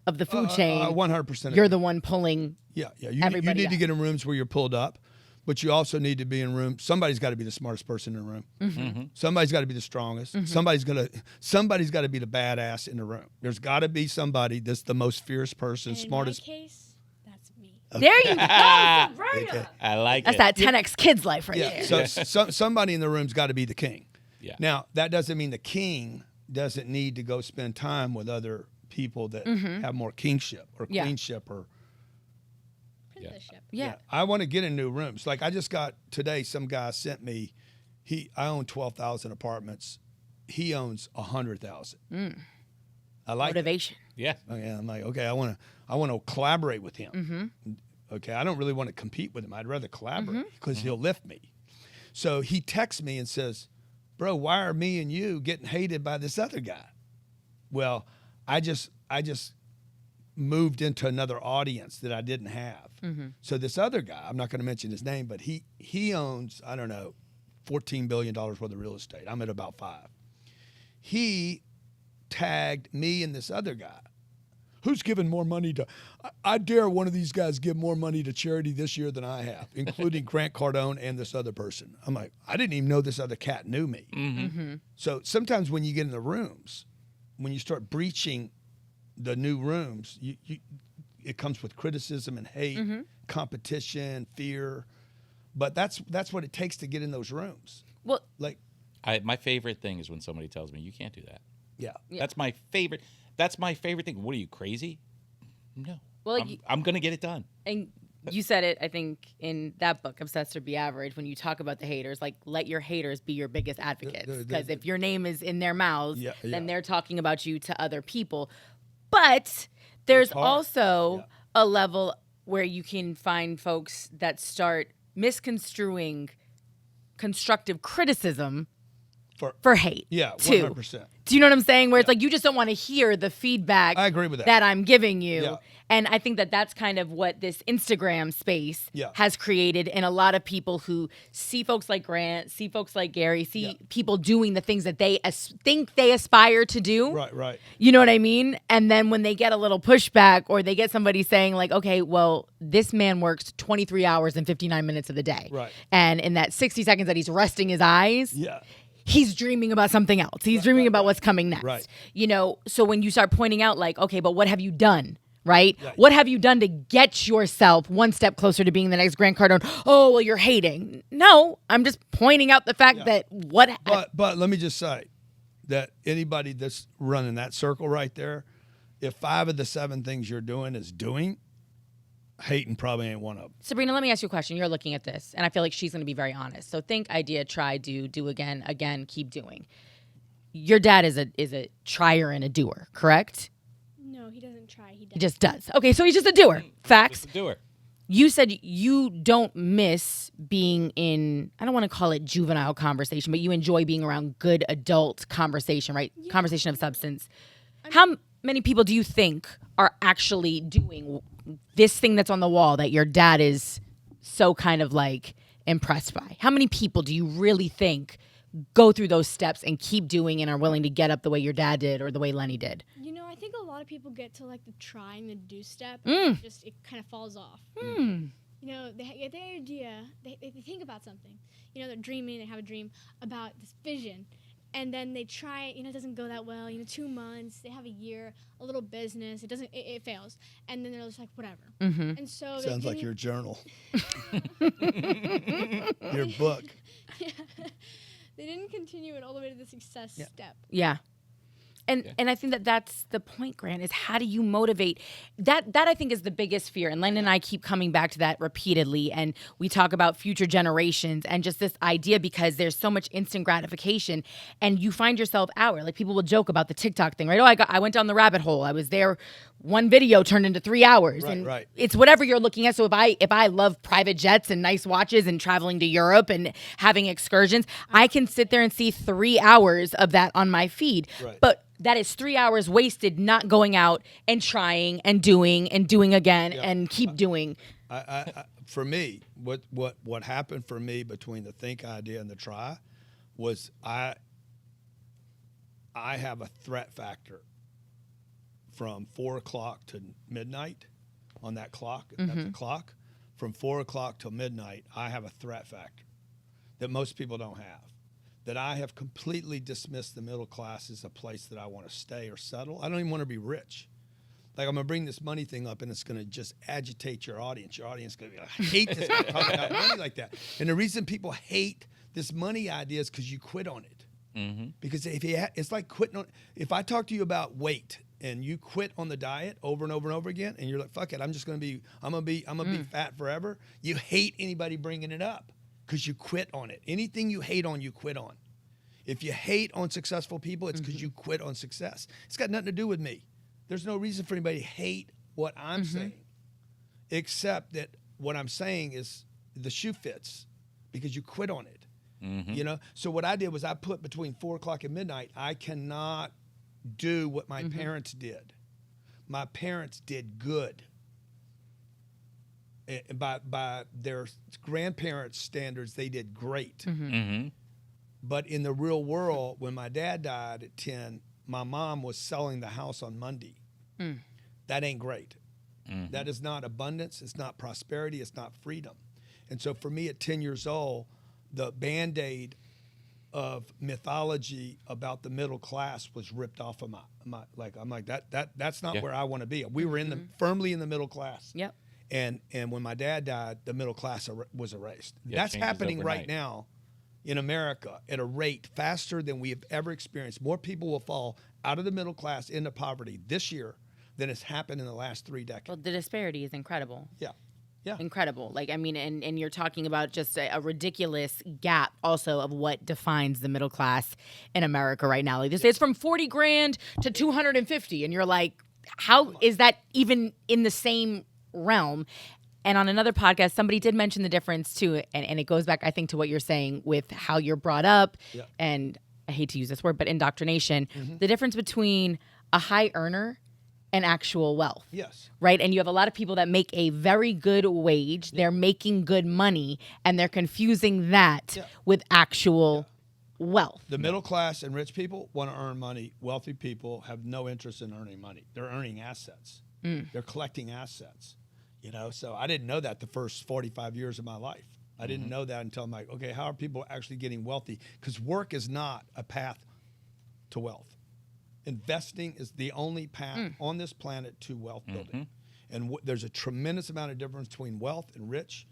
of the food chain, 100%. You're the one pulling You need to get in rooms where you're pulled up, but you also need to be in rooms. Somebody's got to be the smartest person in the room. Somebody's got to be the strongest. Somebody's got to be the badass in the room. There's got to be somebody that's the most fierce person, and smartest. In my case, that's me. There you go, Sabrina. I like that's it. That's that 10x kids life right there. So somebody in the room's got to be the king. Yeah. Now, that doesn't mean the king doesn't need to go spend time with other people that have more kingship or queenship or Princesship. Yeah. I want to get in new rooms. Like, I just got today, some guy sent me, I own 12,000 apartments. He owns 100,000. I like motivation. Yeah. I'm like, okay, I want to collaborate with him. Okay, I don't really want to compete with him. I'd rather collaborate because he'll lift me. So he texts me and says, bro, why are me and you getting hated by this other guy? Well, I just moved into another audience that I didn't have. So this other guy, I'm not going to mention his name, but he owns, I don't know, $14 billion worth of real estate. I'm at about 5. He tagged me and this other guy. Who's given more money to, I dare one of these guys give more money to charity this year than I have, including Grant Cardone and this other person. I'm like, I didn't even know this other cat knew me. So sometimes when you get in the rooms, when you start breaching the new rooms, it comes with criticism and hate, competition, fear. But that's what it takes to get in those rooms. Well, Like, My favorite thing is when somebody tells me you can't do that. yeah. That's my favorite. That's my favorite thing. What are you, crazy? No. Well, like I'm gonna get it done. and you said it, I think, in that book, Obsessed or Be Average, when you talk about the haters, like, let your haters be your biggest advocates. Because if your name is in their mouths, then they're talking about you to other people. But there's also a level where you can find folks that start misconstruing constructive criticism for hate. Yeah, too. 100%. Do you know what I'm saying? Where it's like you just don't want to hear the feedback I agree with that. that I'm giving you. Yeah. And I think that that's kind of what this Instagram space Yeah. has created in a lot of people who see folks like Grant, see folks like Gary, see people doing the things that they think they aspire to do. Right. You know what I mean? And then when they get a little pushback or they get somebody saying like, okay, well, this man works 23 hours and 59 minutes of the day. Right. And in that 60 seconds that he's resting his eyes, Yeah. he's dreaming about something else. He's dreaming about what's coming next. Right. You know, so when you start pointing out like, okay, but what have you done? Right? Yeah. What have you done to get yourself one step closer to being the next Grant Cardone? Oh, well, you're hating. No, I'm just pointing out the fact that But let me just say that anybody that's running that circle right there, if 5 of the 7 things you're doing is doing, hating probably ain't one of them. Sabrina, let me ask you a question. You're looking at this, and I feel like she's going to be very honest. So think, idea, try, do again, keep doing. Your dad is a trier and a doer, correct? No, he doesn't try. He does. He just does. Okay, so he's just a doer. Facts. Just do it. You said you don't miss being in, I don't want to call it juvenile conversation, but you enjoy being around good adult conversation, right? Yeah. Conversation of substance. How many people do you think are actually doing this thing that's on the wall that your dad is so kind of like impressed by? How many people do you really think go through those steps and keep doing and are willing to get up the way your dad did or the way Lenny did? You know, I think a lot of people get to like the try and the do step, and it kind of falls off. You know, they get their idea, they think about something. You know, they're dreaming, they have a dream about this vision. And then they try it, you know, it doesn't go that well. 2 months, they have a year, a little business, it fails. And then they're just like, whatever. And so Sounds like your journal. Your book. They didn't continue it all the way to the success step. Yeah. And I think that that's the point, Grant, is how do you motivate? That I think is the biggest fear. And Len and I keep coming back to that repeatedly. And we talk about future generations and just this idea because there's so much instant gratification and you find yourself out. Like people will joke about the TikTok thing, right? Oh, I went down the rabbit hole. I was there. One video turned into 3 hours. Right. It's whatever you're looking at. So if I love private jets and nice watches and traveling to Europe and having excursions, I can sit there and see 3 hours of that on my feed. Right. But that is 3 hours wasted not going out and trying and doing again and keep doing. I for me, what happened for me between the think idea and the try was I have a threat factor from 4 o'clock to midnight on that clock. That's a clock. From 4 o'clock till midnight, I have a threat factor that most people don't have. That I have completely dismissed the middle class as a place that I want to stay or settle. I don't even want to be rich. Like I'm gonna bring this money thing up, and it's gonna just agitate your audience. Your audience is gonna be like, I hate this guy talking about money like that. And the reason people hate this money idea is because you quit on it. Because it's like quitting on. If I talk to you about weight and you quit on the diet over and over and over again, and you're like, fuck it, I'm gonna be fat forever. You hate anybody bringing it up. Because you quit on it. Anything you hate on, you quit on. If you hate on successful people, it's because you quit on success. It's got nothing to do with me. There's no reason for anybody to hate what I'm saying, except that what I'm saying is the shoe fits because you quit on it. You know, so what I did was I put between 4 o'clock and midnight. I cannot do what my parents did. My parents did good. By their grandparents' standards, they did great. But in the real world, when my dad died at 10, my mom was selling the house on Monday. That ain't great. That is not abundance. It's not prosperity. It's not freedom. And so for me at 10 years old, the Band-Aid of mythology about the middle class was ripped off of my like, I'm like, that's not where I want to be. We were firmly in the middle class. Yep. And when my dad died, the middle class was erased. Yeah, That's changes happening overnight. right now in America at a rate faster than we have ever experienced. More people will fall out of the middle class into poverty this year than has happened in the last 3 decades. Well, the disparity is incredible. Yeah. Incredible. Like, I mean, and you're talking about just a ridiculous gap also of what defines the middle class in America right now. Like, they say it's from 40 grand to 250. And you're like, how is that even in the same realm? And on another podcast, somebody did mention the difference too. And it goes back, I think, to what you're saying with how you're brought up. And I hate to use this word, but indoctrination, the difference between a high earner and actual wealth. Yes. Right? And you have a lot of people that make a very good wage. They're making good money, and they're confusing that with actual wealth. The middle class and rich people want to earn money. Wealthy people have no interest in earning money. They're earning assets. They're collecting assets. You know, so I didn't know that the first 45 years of my life. I didn't know that until I'm like, okay, how are people actually getting wealthy? Because work is not a path to wealth. Investing is the only path on this planet to wealth building. And there's a tremendous amount of difference between wealth and rich.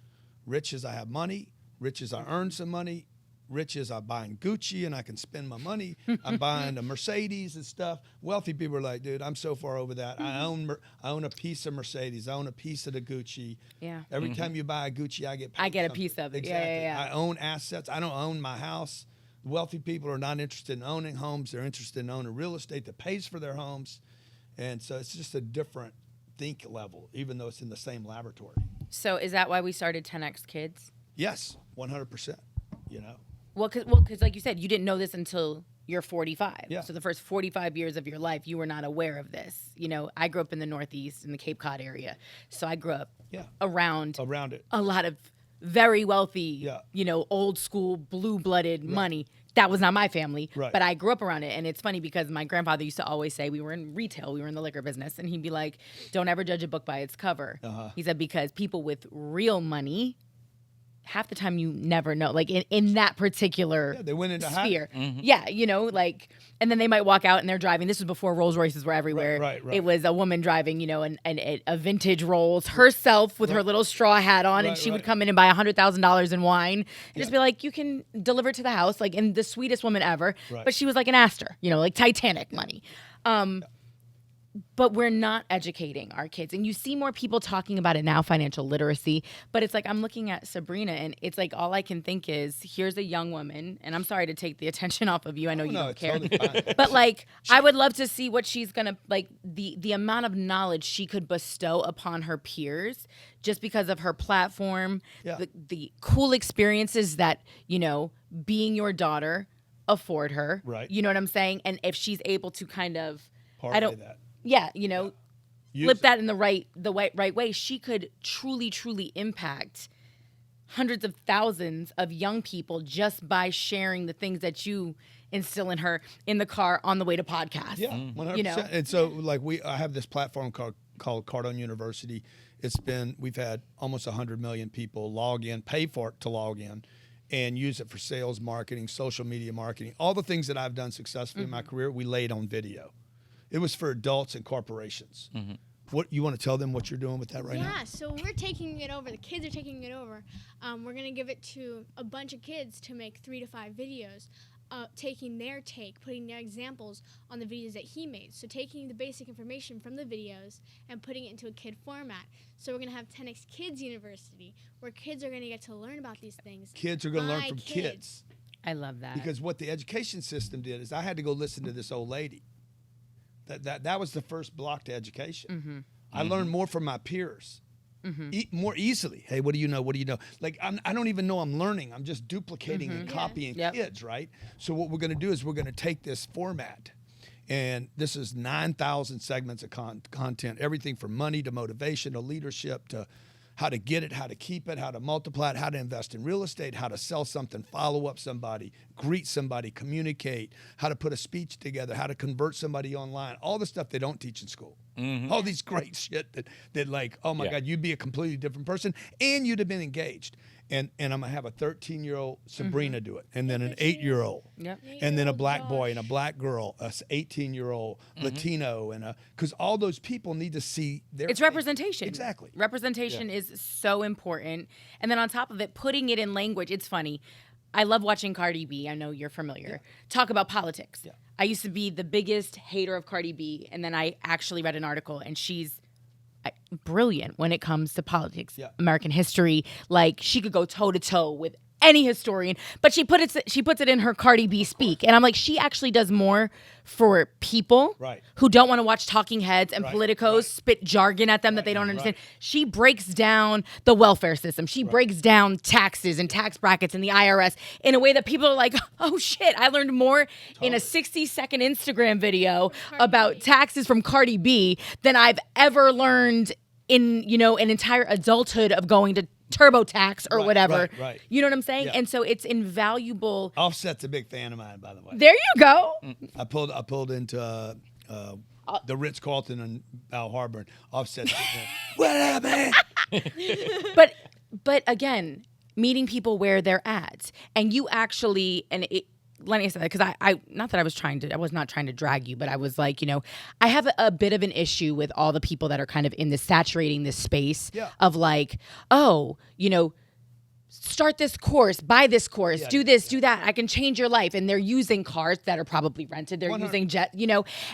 Rich is I have money. Rich is I earn some money. Rich is I'm buying Gucci and I can spend my money. I'm buying a Mercedes and stuff. Wealthy people are like, dude, I'm so far over that. I own a piece of Mercedes. I own a piece of the Gucci. Yeah. Every time you buy a Gucci, I get paid I get a something. piece of it. Exactly. Yeah. I own assets. I don't own my house. Wealthy people are not interested in owning homes. They're interested in owning real estate that pays for their homes. And so it's just a different think level, even though it's in the same laboratory. So is that why we started 10X Kids? Yes, 100%, you know. Well, because like you said, you didn't know this until you're 45. Yeah. So the first 45 years of your life, you were not aware of this. You know, I grew up in the Northeast in the Cape Cod area. So I grew up around it. a lot of very wealthy, you know, old school, blue-blooded money. That was not my family, but I grew up around it. And it's funny because my grandfather used to always say, we were in retail, we were in the liquor business, and he'd be like, don't ever judge a book by its cover. He said, because people with real money, half the time you never know, like in that particular they went into sphere. Yeah, you know, like, and then they might walk out and they're driving. This was before Rolls Royces were everywhere. Right. It was a woman driving, you know, a vintage Rolls herself with her little straw hat on, and she would come in and buy $100,000 in wine and just be like, you can deliver it to the house, like, and the sweetest woman ever. But she was like an Astor, you know, like Titanic money. But we're not educating our kids. And you see more people talking about it now, financial literacy. But it's like, I'm looking at Sabrina, and it's like, all I can think is, here's a young woman, and I'm sorry to take the attention off of you. I know you don't care. Totally fine. But like, I would love to see what she's going to, like, the amount of knowledge she could bestow upon her peers just because of her platform, the cool experiences that, you know, being your daughter afford her. Right. You know what I'm saying? And if she's able to kind of, Parlay that. yeah, you know, flip that in the right way, she could truly impact hundreds of thousands of young people just by sharing the things that you instill in her in the car on the way to podcast. Yeah, 100%. You know? And so, like, I have this platform called Cardone University. We've had almost 100 million people log in, pay for it to log in, and use it for sales, marketing, social media marketing. All the things that I've done successfully in my career, we laid on video. It was for adults and corporations. What you want to tell them what you're doing with that right now? Yeah, so we're taking it over. The kids are taking it over. We're going to give it to a bunch of kids to make 3 to 5 videos, taking their take, putting their examples on the videos that he made. So taking the basic information from the videos and putting it into a kid format. So we're going to have 10X Kids University, where kids are going to get to learn about these things. Kids are going to learn from kids. I love that. Because what the education system did is I had to go listen to this old lady. That was the first block to education. I learned more from my peers more easily. Hey, what do you know? What do you know? Like, I don't even know I'm learning. I'm just duplicating and copying kids, right? So what we're going to do is we're going to take this format, and this is 9,000 segments of content, everything from money to motivation to leadership to how to get it, how to keep it, how to multiply it, how to invest in real estate, how to sell something, follow up somebody, greet somebody, communicate, how to put a speech together, how to convert somebody online, all the stuff they don't teach in school. All these great shit that like, oh my God, you'd be a completely different person and you'd have been engaged. And I'm going to have a 13-year-old Sabrina do it, and then an 8-year-old, and then a black boy and a black girl, a 18-year-old Latino, and because all those people need to see their It's representation. Exactly. Representation is so important. And then on top of it, putting it in language. It's funny. I love watching Cardi B. I know you're familiar. Talk about politics. I used to be the biggest hater of Cardi B, and then I actually read an article, and she's brilliant when it comes to politics, American history. Like, she could go toe to toe with any historian, but she puts it in her Cardi B speak, and I'm like, she actually does more for people who don't want to watch talking heads and politicos spit jargon at them that they don't understand. She breaks down the welfare system. She breaks down taxes and tax brackets and the IRS in a way that people are like, oh shit, I learned more in a 60-second Instagram video about taxes from Cardi B than I've ever learned in, an entire adulthood of going to TurboTax or whatever. You know what I'm saying? And so it's invaluable. Offset's a big fan of mine, by the way. There you go. I pulled into the Ritz-Carlton in Bal Harbor. Offset's what up, man? But again, meeting people where they're at, and you actually, Lenny said that because I not that I was not trying to drag you, but I was like, I have a bit of an issue with all the people that are kind of in this saturating this space of like, oh, start this course, buy this course, do this, do that. I can change your life. And they're using cars that are probably rented. They're 100. using jet,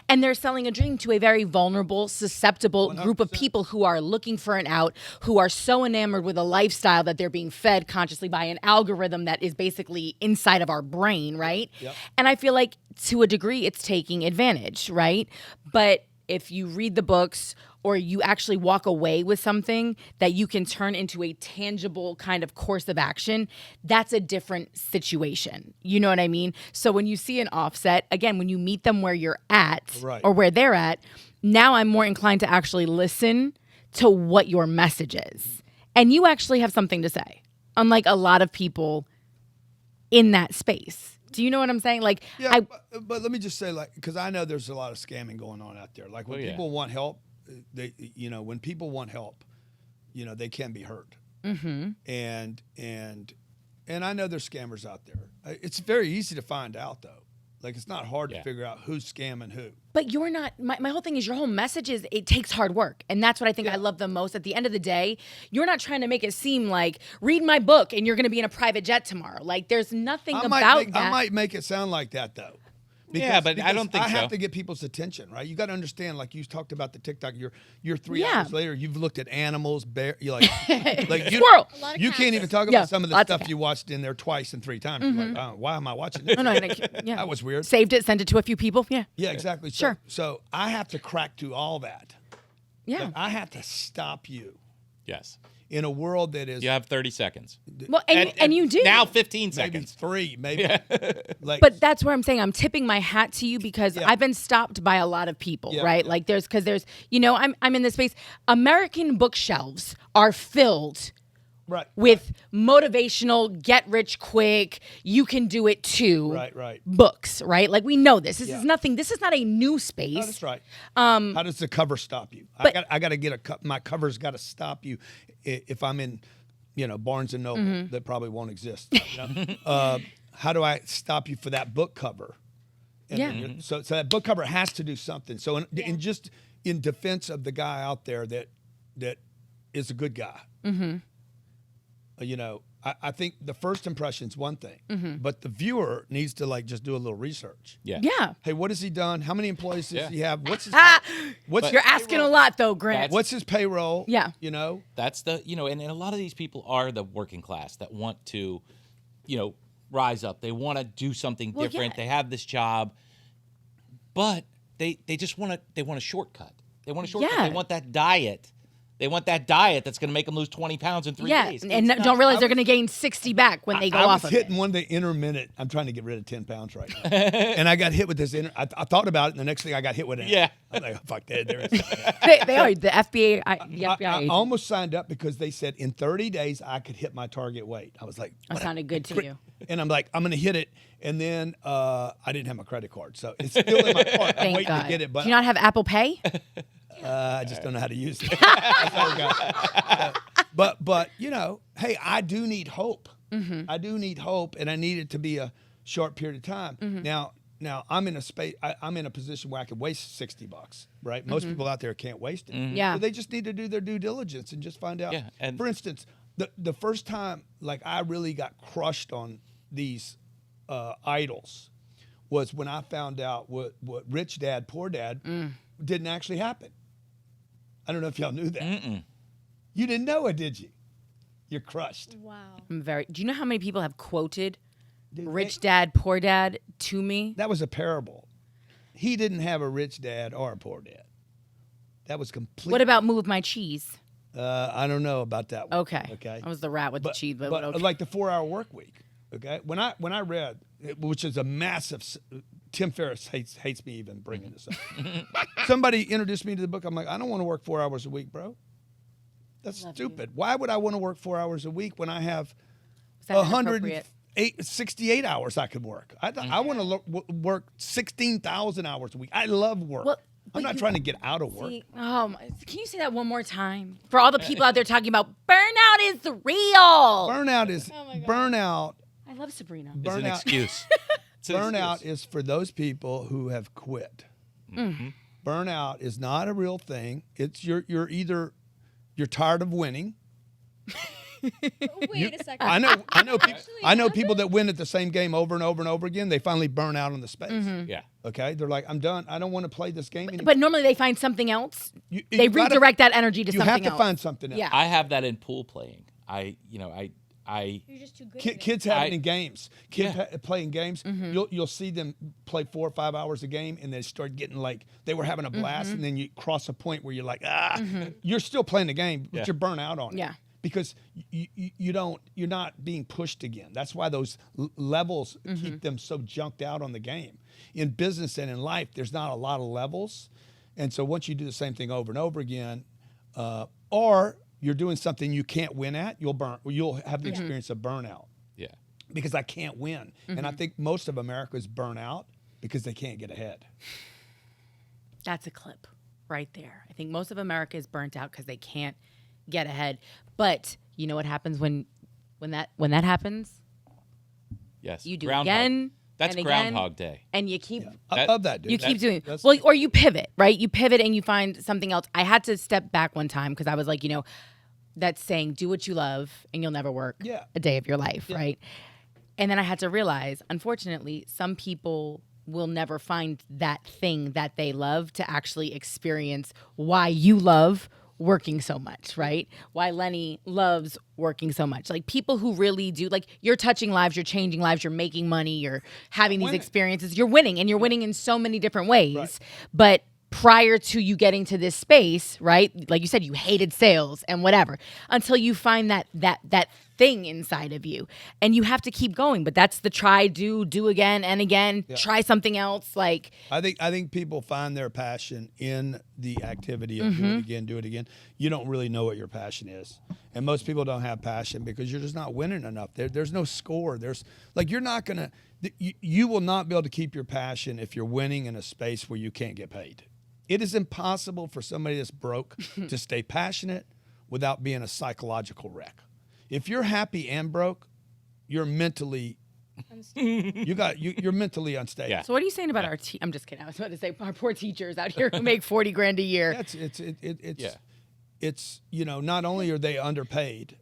and they're selling a dream to a very vulnerable, susceptible 100%. Group of people who are looking for an out, who are so enamored with a lifestyle that they're being fed consciously by an algorithm that is basically inside of our brain, right? And I feel like to a degree it's taking advantage, right? But if you read the books or you actually walk away with something that you can turn into a tangible kind of course of action, that's a different situation. You know what I mean? So when you see an Offset, again, when you meet them where you're at or where they're at, now I'm more inclined to actually listen to what your message is. And you actually have something to say, unlike a lot of people in that space. Do you know what I'm saying? Like, but let me just say, like, because I know there's a lot of scamming going on out there. Like, when people want help, when people want help, they can be hurt. And I know there's scammers out there. It's very easy to find out, though. Like, it's not hard to figure out who's scamming who. But you're not, my whole thing is your whole message is it takes hard work. And that's what I think I love the most. At the end of the day, you're not trying to make it seem like, read my book and you're going to be in a private jet tomorrow. Like, there's nothing about that. I might make it sound like that, though. But I don't think I so. have to get people's attention, right? You got to understand, like you talked about the TikTok. You're 3 hours later, you've looked at animals, bear. You're like, squirrel. You can't even talk about some of the stuff you watched in there twice and 3 times. You're like, oh, why am I watching this? That was weird. Saved it, sent it to a few people. Yeah, exactly. So I have to crack through all that. Like, I have to stop you. Yes. In a world that is, you have 30 seconds. Well, and you do now 15 maybe seconds. 3, maybe. But that's where I'm saying I'm tipping my hat to you because I've been stopped by a lot of people, right? Like there's I'm in this space. American bookshelves are filled with motivational, get rich quick, you can do it too. Books, right? Like we know this. This is nothing. This is not a new space. No, that's right. How does the cover stop you? I got to get my cover's got to stop you. If I'm in, Barnes and Noble, that probably won't exist. How do I stop you for that book cover? And so that book cover has to do something. So in defense of the guy out there that is a good guy. I think the first impression is one thing, but the viewer needs to just do a little research. Hey, what has he done? How many employees does he have? What's his? You're asking a lot, though, Grant. What's his payroll? That's the and a lot of these people are the working class that want to, rise up. They want to do something different. They have this job, but they just want a shortcut. They want a shortcut. They want that diet They want that diet that's going to make them lose 20 pounds in 3 days. And don't realize they're going to gain 60 back when they go I off was of it. hitting one of the intermittent. I'm trying to get rid of 10 pounds right now. And I got hit with this. I thought about it, and the next thing I got hit with it. Yeah. I'm like, oh, fuck that. There is. They are the FBI. The FBI I agent. almost signed up because they said in 30 days I could hit my target weight. I was like, That sounded good to you. and I'm like, I'm going to hit it. And then I didn't have my credit card. So it's still in my cart. I'm Thank waiting God. to get it. But Do you not have Apple Pay? I just don't know how to use it. That's all I got. But you know, hey, I do need hope. I do need hope, and I need it to be a short period of time. Now I'm in a space. I'm in a position where I could waste $60, right? Most people out there can't waste it. Yeah. So they just need to do their due diligence and just find out. Yeah, and- for instance, the first time like I really got crushed on these idols was when I found out what Rich Dad Poor Dad didn't actually happen. I don't know if y'all knew that. You didn't know it, did you? You're crushed. Wow. Do you know how many people have quoted Dude, Rich Dad, Poor Dad to me? that was a parable. He didn't have a rich dad or a poor dad. That was complete. What about Move My Cheese? I don't know about that one. Okay. Okay. I was the rat with the cheese, but okay. like the 4-hour work week. Okay. When I read, which is a massive. Tim Ferriss hates me even bringing this up. Somebody introduced me to the book. I'm like, I don't want to work 4 hours a week, bro. That's stupid. Why would I want to work 4 hours a week when I have Was that inappropriate? 68 hours I could work? I want to work 16,000 hours a week. I love work. Well, I'm not trying to get out of work. See, can you say that one more time? For all the people out there talking about burnout is real. Burnout is Oh my God. burnout. I love Sabrina. It's an Burnout. excuse. It's an Burnout excuse. is for those people who have quit. Burnout is not a real thing. It's you're tired of winning. Wait a second. I know Actually I know happen? people that win at the same game over and over and over again. They finally burn out on the space. Yeah. Okay, they're like, I'm done. I don't want to play this game anymore. But normally they find something else. You They gotta- redirect that energy to You something have to else. find something else. Yeah. I have that in pool playing. I You're just too good at it. Kids have it I- in games. Kids Yeah. playing games. You'll see them play 4 or 5 hours a game, and they start getting like they were having a blast, and then you cross a point where you're like, you're still playing the game, but Yeah. you're burnt out on it. Yeah. Because you're not being pushed again. That's why those levels keep them so junked out on the game. In business and in life, there's not a lot of levels, and so once you do the same thing over and over again, or you're doing something you can't win at, you'll have the experience of burnout. Yeah. Because I can't win. And I think most of America is burnt out because they can't get ahead. That's a clip right there. I think most of America is burnt out because they can't get ahead. But you know what happens when that happens? Yes. You do Groundhog. again. That's and again, Groundhog Day. and you keep I That- love that, dude. you keep doing That's- well, or you pivot, right? You pivot and you find something else. I had to step back one time because I was like, that's saying do what you love and you'll never work Yeah. a day of your life, right? And then I had to realize, unfortunately, some people will never find that thing that they love to actually experience why you love working so much, right? Why Lenny loves working so much. Like people who really do, like you're touching lives, you're changing lives, you're making money, you're having these winning. experiences, you're winning, and you're winning in so many different ways. But prior to you getting to this space, right? Like you said, you hated sales and whatever until you find that thing inside of you, and you have to keep going. But that's the try, do again and again. Try something else. Like I think people find their passion in the activity of do it again. You don't really know what your passion is, and most people don't have passion because you're just not winning enough. There's no score. There's like you're not gonna. You will not be able to keep your passion if you're winning in a space where you can't get paid. It is impossible for somebody that's broke to stay passionate without being a psychological wreck. If you're happy and broke, you're mentally you're mentally unstable. Yeah. so, what are you saying about our? I'm just kidding. I was about to say our poor teachers out here who make $40,000 a year. It's not only are they underpaid,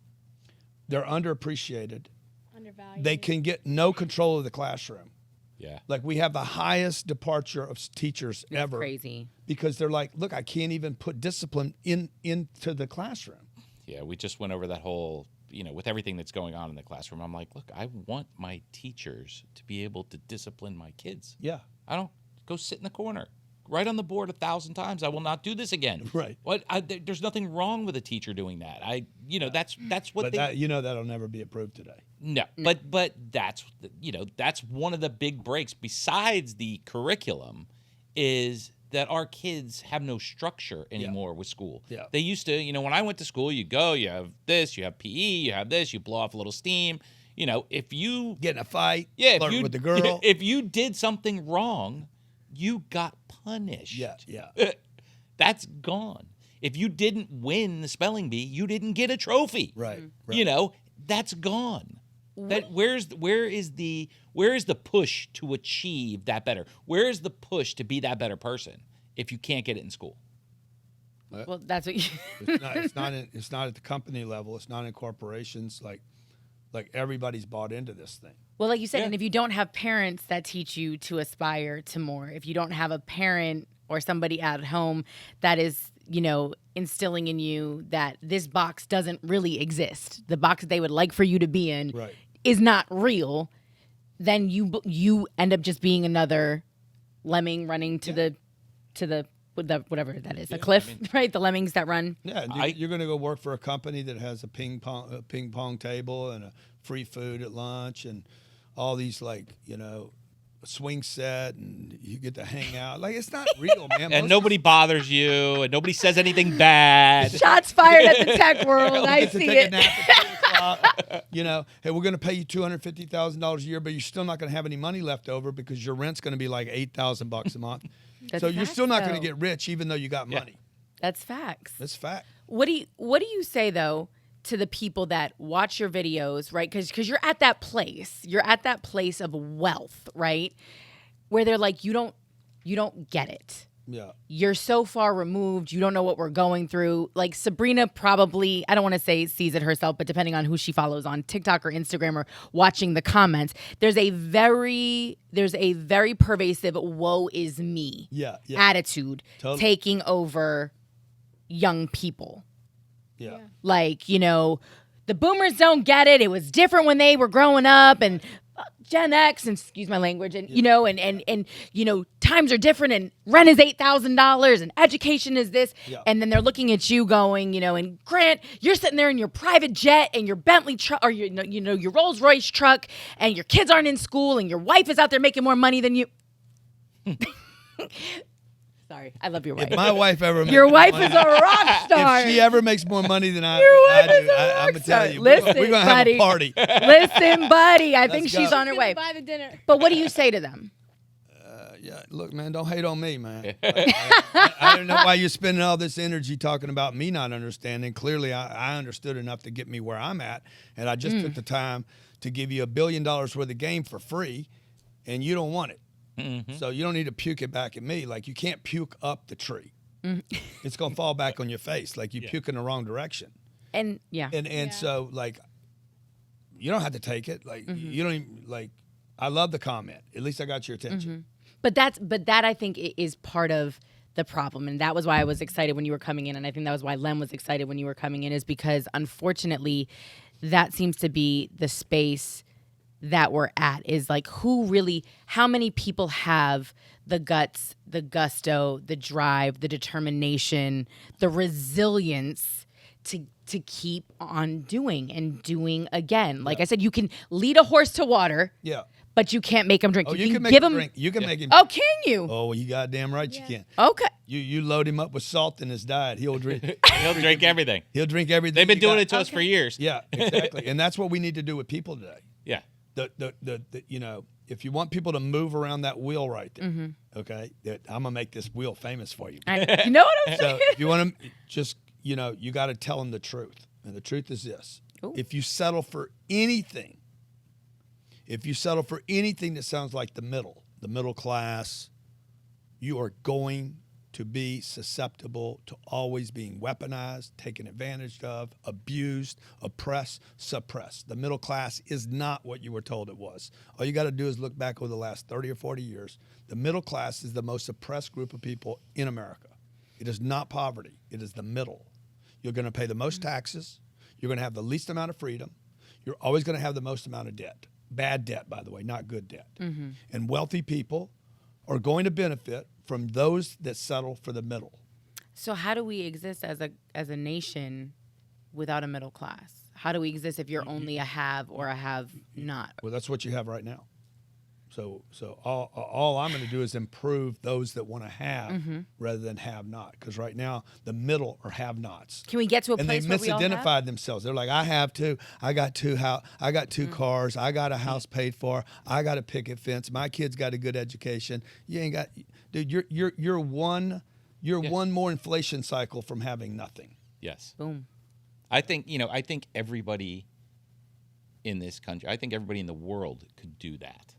they're underappreciated. Undervalued. They can get no control of the classroom. Yeah. Like we have the highest departure of teachers ever Crazy. because they're like, look, I can't even put discipline into the classroom. Yeah. We just went over that whole, with everything that's going on in the classroom. I'm like, look, I want my teachers to be able to discipline my kids. Yeah. I don't go sit in the corner. write on the board 1,000 times, I will not do this again. Right. There's nothing wrong with a teacher doing that. That's what But they. that'll never be approved today. No, but that's that's one of the big breaks besides the curriculum is that our kids have no structure anymore with school. Yeah. They used to, when I went to school, you go, you have this, you have PE, you have this, you blow off a little steam. If you Get in a fight, flirt with the girl. if you did something wrong, you got punished. Yeah. That's gone. If you didn't win the spelling bee, you didn't get a trophy. Right. That's gone. Where is the push to achieve that better? Where is the push to be that better person if you can't get it in school? Well, that's what you It's not at the company level. It's not in corporations. Like everybody's bought into this thing. Well, like you said, Yeah. and if you don't have parents that teach you to aspire to more, if you don't have a parent or somebody at home that is, instilling in you that this box doesn't really exist, the box that they would like for you to be in Right. is not real, then you end up just being another lemming running to the whatever that is, a cliff, right? The lemmings that run. Yeah, and you're going to go work for a company that has a ping pong table and a free food at lunch and all these swing set, and you get to hang out. Like, it's not real, man. And nobody bothers you, and nobody says anything bad. Shots fired at the tech world. I get to see take a it. nap at 2 o'clock. Hey, we're going to pay you $250,000 a year, but you're still not going to have any money left over because your rent's going to be like $8,000 a month. So you're still not going to get rich, even though you got money. That's facts. That's fact. What do you say though to the people that watch your videos, right? Because you're at that place. You're at that place of wealth, right? Where they're like, you don't get it. Yeah. You're so far removed. You don't know what we're going through. Like Sabrina probably, I don't want to say sees it herself, but depending on who she follows on TikTok or Instagram or watching the comments, there's a very pervasive woe is me attitude taking over young people. Yeah. Like, the boomers don't get it. It was different when they were growing up, and Gen X, and excuse my language, and and times are different, and rent is $8,000, and education is this, and then they're looking at you going, and Grant, you're sitting there in your private jet and your Bentley truck, or your Rolls Royce truck, and your kids aren't in school, and your wife is out there making more money than you. Sorry, I love your wife. If my wife ever Your wife is a rock star. If she ever makes more money than I do, I'm going to tell you. Listen, we're going to have buddy. a party. Listen, buddy, I think she's go. on her way. Buy the dinner. But what do you say to them? Yeah, look, man, don't hate on me, man. I don't know why you're spending all this energy talking about me not understanding. Clearly, I understood enough to get me where I'm at, and I just took the time to give you $1 billion worth of game for free, and you don't want it. Mm-hmm. So you don't need to puke it back at me. Like, you can't puke up the tree. It's going to fall back on your face. Like, you puke in the wrong direction. And so, like, you don't have to take it. Like, you don't even, like, I love the comment. At least I got your attention. But that I think is part of the problem, and that was why I was excited when you were coming in, and I think that was why Lem was excited when you were coming in, is because unfortunately that seems to be the space that we're at, is like how many people have the guts, the gusto, the drive, the determination, the resilience to keep on doing again. Like I said, you can lead a horse to water. Yeah. But you can't make him drink. Oh, you can make give him him drink. You can make him. Oh, can you? Oh, well, you goddamn right you can. Okay. You load him up with salt in his diet. He'll drink. He'll drink everything. He'll drink everything. They've been doing it to us for years. Yeah, exactly. And that's what we need to do with people today. Yeah. If you want people to move around that wheel right there, okay, I'm gonna make this wheel famous for you. You know what I'm saying? So if you want to just, you got to tell them the truth, and the truth is this: if you settle for anything that sounds like the middle class, you are going to be susceptible to always being weaponized, taken advantage of, abused, oppressed, suppressed. The middle class is not what you were told it was. All you got to do is look back over the last 30 or 40 years. The middle class is the most oppressed group of people in America. It is not poverty. It is the middle. You're going to pay the most taxes. You're going to have the least amount of freedom. You're always going to have the most amount of debt. Bad debt, by the way, not good debt. And wealthy people are going to benefit from those that settle for the middle. So how do we exist as a nation without a middle class? How do we exist if you're only a have or a have not? Well, that's what you have right now. So all I'm going to do is improve those that want to have rather than have not. Because right now the middle are have nots. Can we get to a And they place where we all have? misidentified themselves. They're like, I have two. I got two cars. I got a house paid for. I got a picket fence. My kid's got a good education. You ain't got, dude. You're one more inflation cycle from having nothing. Yes. Boom. I think everybody in this country, I think everybody in the world could do that.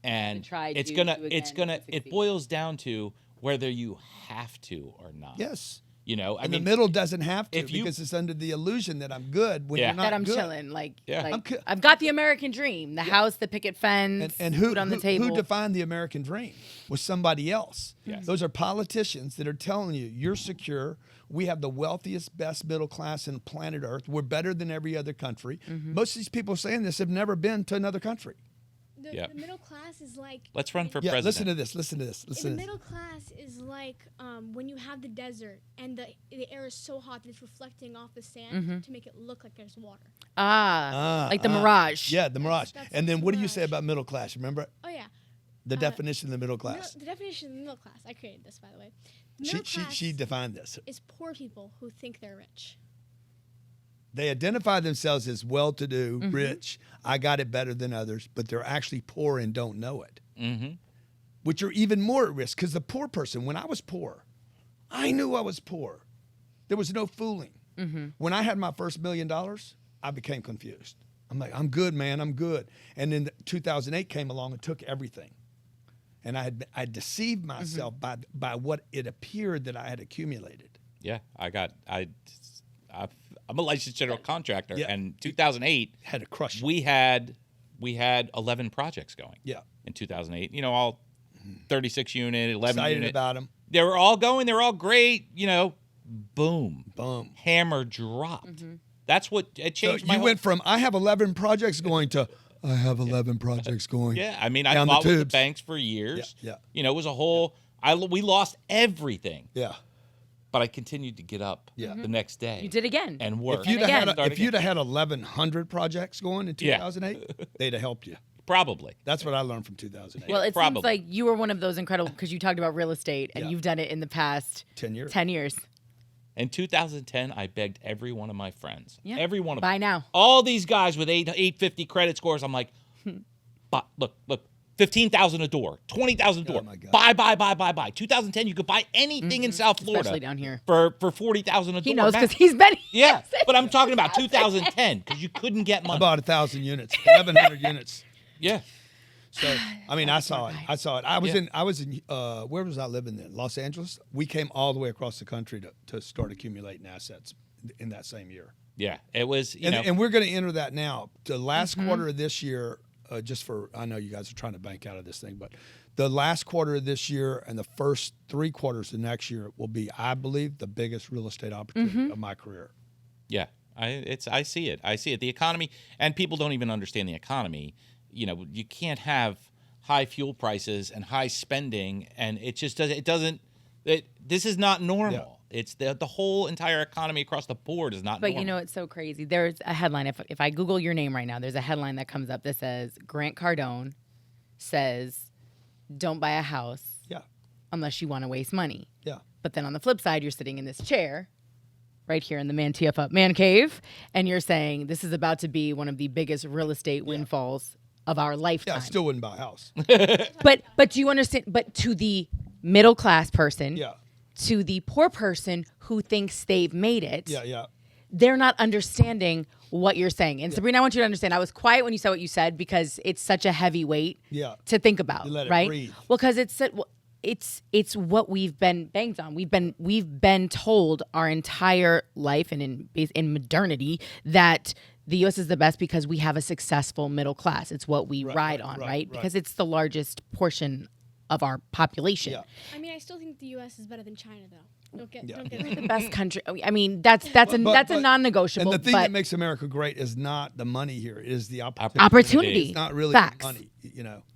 And try it's to gonna again it's gonna and it succeed. boils down to whether you have to or not. Yes. You know, I And mean, the middle doesn't have to if you- because it's under the illusion that I'm good when Yeah. you're not That I'm good. chilling, like Yeah. I've got the American dream, the house, the picket fence, And food on the table. who defined the American dream? Was somebody else. Yes. Those are politicians that are telling you you're secure. We have the wealthiest, best middle class in planet Earth. We're better than every other country. Most of these people saying this have never been to another country. The middle class is like. let's run for Yeah, president. listen to this. Listen to this. The Listen to this. middle class is like when you have the desert and the air is so hot that it's reflecting off the sand to make it look like there's water. like the mirage. Yeah, the mirage. that's And then the what do you say mirage. about middle class? Remember Oh yeah. the definition of the middle class? The definition of the middle class. I created this, by the way. She Middle class she defined this. is poor people who think they're rich. They identify themselves as well-to-do, rich. I got it better than others, but they're actually poor and don't know it. Mm-hmm. Which are even more at risk because the poor person, when I was poor, I knew I was poor. There was no fooling. When I had my first $1 million, I became confused. I'm like, I'm good, man, I'm good. And then 2008 came along and took everything. And I deceived myself by what it appeared that I had accumulated. Yeah, I'm a licensed general contractor, Yeah. and 2008 Had to crush it. we had 11 projects going. Yeah. In 2008, you know, all 36 unit, 11 Excited unit. about them. They were all going. They were all great. You know, boom, Boom. hammer dropped. That's what it So changed my you whole. went from I have 11 projects going to I have 11 projects going. Yeah, I mean, I down the fought with the tubes. banks for years. Yeah, yeah. You know, it was a whole. We lost everything, Yeah. but I continued to get up Yeah. the next day. You did again. And work. If you'd again. have had 1,100 projects going in Yeah. 2008, they'd have helped you. Probably. That's what I learned from 2008. Well, it Probably. seems like you were one of those incredible because you talked about real estate and Yeah. you've done it in the past 10 years. 10 years. In 2010, I begged every one of my friends, Yeah. every one of Buy them, now. all these guys with 850 credit scores. I'm like, but look, 15,000 a door, 20,000 a door. Oh, my God. Buy. 2010, you could buy anything in South Florida, Especially down here. for 40,000 a door. He knows max. because he's been Yeah, but I'm talking about 2010 because you couldn't get I money. bought 1,000 units, 1,100 units. Yeah, So, I mean, I saw it. I saw it. I was Yeah. in, where was I living then? Los Angeles. We came all the way across the country to start accumulating assets in that same year. yeah. It was, you know, And we're going to enter that now. The last quarter of this year, I know you guys are trying to bank out of this thing, but the last quarter of this year and the first 3 quarters of next year will be, I believe, the biggest real estate opportunity of my career. yeah. I see it. I see it. The economy, and people don't even understand the economy. You know, you can't have high fuel prices and high spending, and it just doesn't. This is not normal. It's the whole entire economy across the board is not But normal. you know, it's so crazy. There's a headline. If I Google your name right now, there's a headline that comes up that says Grant Cardone says, "Don't buy a house Yeah. unless you want to waste money." Yeah. But then on the flip side, you're sitting in this chair right here in the ManTFup man cave, and you're saying this is about to be one of the biggest real estate windfalls of our Yeah, lifetime. I still wouldn't buy a house. But do you understand? But to the middle class person, Yeah. to the poor person who thinks they've made it, Yeah. they're not understanding what you're saying. And Sabrina, I want you to understand. I was quiet when you said what you said because it's such a heavy weight Yeah. to think about, You let it right? breathe. Well, because it's what we've been banged on. We've been told our entire life and in modernity that the U.S. is the best because we have a successful middle class. It's what we ride on, right? Because it's the largest portion of our population. Yeah. I mean, I still think the U.S. is better than China, though. Don't get The best country. I mean, that's a non-negotiable. And the thing but that makes America great is not the money here; it is the opportunity. opportunity. It's not really Facts. money.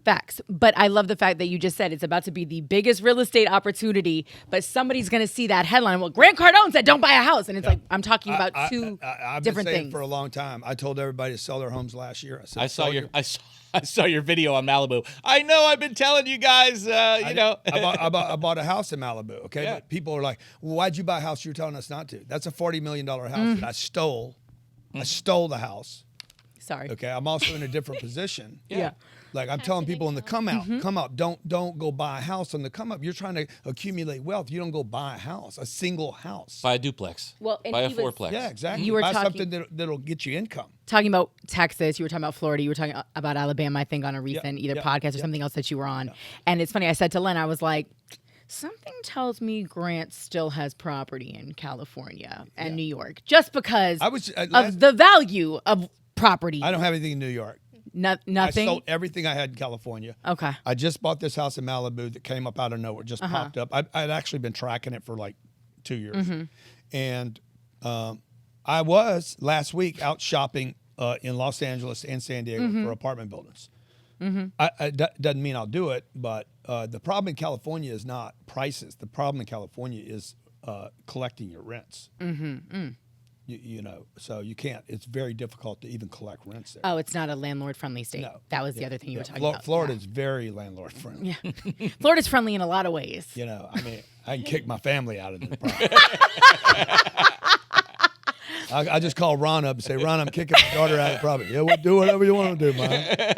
Facts. But I love the fact that you just said it's about to be the biggest real estate opportunity, but somebody's going to see that headline. Well, Grant Cardone said don't buy a house. And it's like, I'm talking about two I've different been saying things. for a long time. I told everybody to sell their homes last year. I said, I saw your video on Malibu. I know I've been telling you guys, I bought a house in Malibu, okay? Yeah. But people are like, well, why'd you buy a house you're telling us not to? That's a $40 million house that I stole. I stole the house. Sorry. Okay, I'm also in a different position. Yeah. Like I'm telling people in the come out, don't go buy a house on the come up. You're trying to accumulate wealth. You don't go buy a house, a single house. buy a duplex. Well, and buy a he was- fourplex. Yeah, exactly. You were buy talking- something that'll get you income. Talking about Texas, you were talking about Florida, you were talking about Alabama, I think, on a recent either podcast or something else that you were on. And it's funny, I said to Len, I was like, something tells me Grant still has property in California and New York, just because of the value of property. I don't have anything in New York. Nothing. I sold everything I had in California. Okay. I just bought this house in Malibu that came up out of nowhere, just popped up. I'd actually been tracking it for like 2 years. And I was last week out shopping in Los Angeles and San Diego for apartment buildings. Doesn't mean I'll do it, but the problem in California is not prices. The problem in California is collecting your rents. So you can't. It's very difficult to even collect rents there. Oh, it's not a landlord-friendly state. No. That was the other thing you were talking about. Florida's very landlord friendly. Yeah. Florida's friendly in a lot of ways. I mean, I can kick my family out of the property. I just call Ron up and say, Ron, I'm kicking my daughter out of the property. Yeah, we'll do whatever you want to do, man.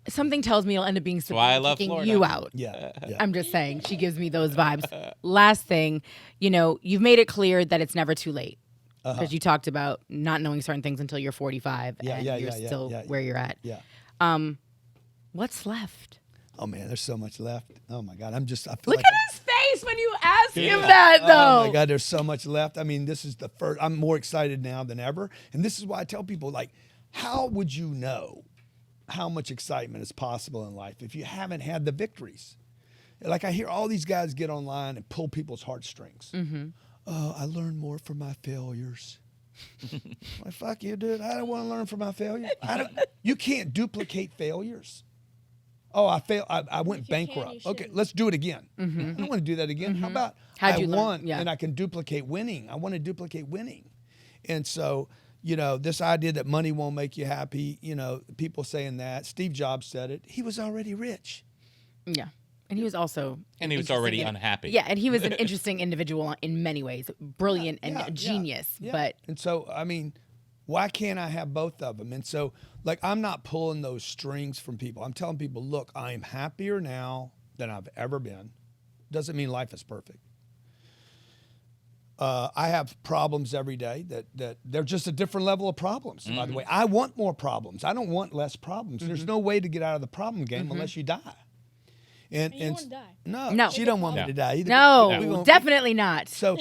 Something tells me it'll end up being why I love kicking Florida. you out. Yeah. I'm just saying, she gives me those vibes. Last thing, you've made it clear that it's never too late. Because you talked about not knowing certain things until you're 45 and you're still where you're at. Yeah. What's left? Oh man, there's so much left. Oh my God, I feel Look like at his face when you ask him that, though. Oh my God, there's so much left. I mean, this is the first. I'm more excited now than ever, and this is why I tell people, like, how would you know how much excitement is possible in life if you haven't had the victories? Like I hear all these guys get online and pull people's heartstrings. Oh, I learned more from my failures. Like, fuck you, dude. I don't want to learn from my failures. You can't duplicate failures. Oh, I failed. I went If you can, bankrupt. you Okay, should. let's do it again. I don't want to do that again. How about How'd you learn? won Yeah. and I can duplicate winning? I want to duplicate winning. And so, this idea that money won't make you happy, people saying that. Steve Jobs said it. He was already rich. Yeah. And he was also... And he was already unhappy. Yeah, and he was an interesting individual in many ways. Brilliant and a genius. Yeah. But And so, I mean, why can't I have both of them? And so, like, I'm not pulling those strings from people. I'm telling people, look, I am happier now than I've ever been. Doesn't mean life is perfect. I have problems every day that they're just a different level of problems. By the way, I want more problems. I don't want less problems. There's no way to get out of the problem game unless you die. And you want to die. No, she don't want me to die either. no, We won't- definitely not. So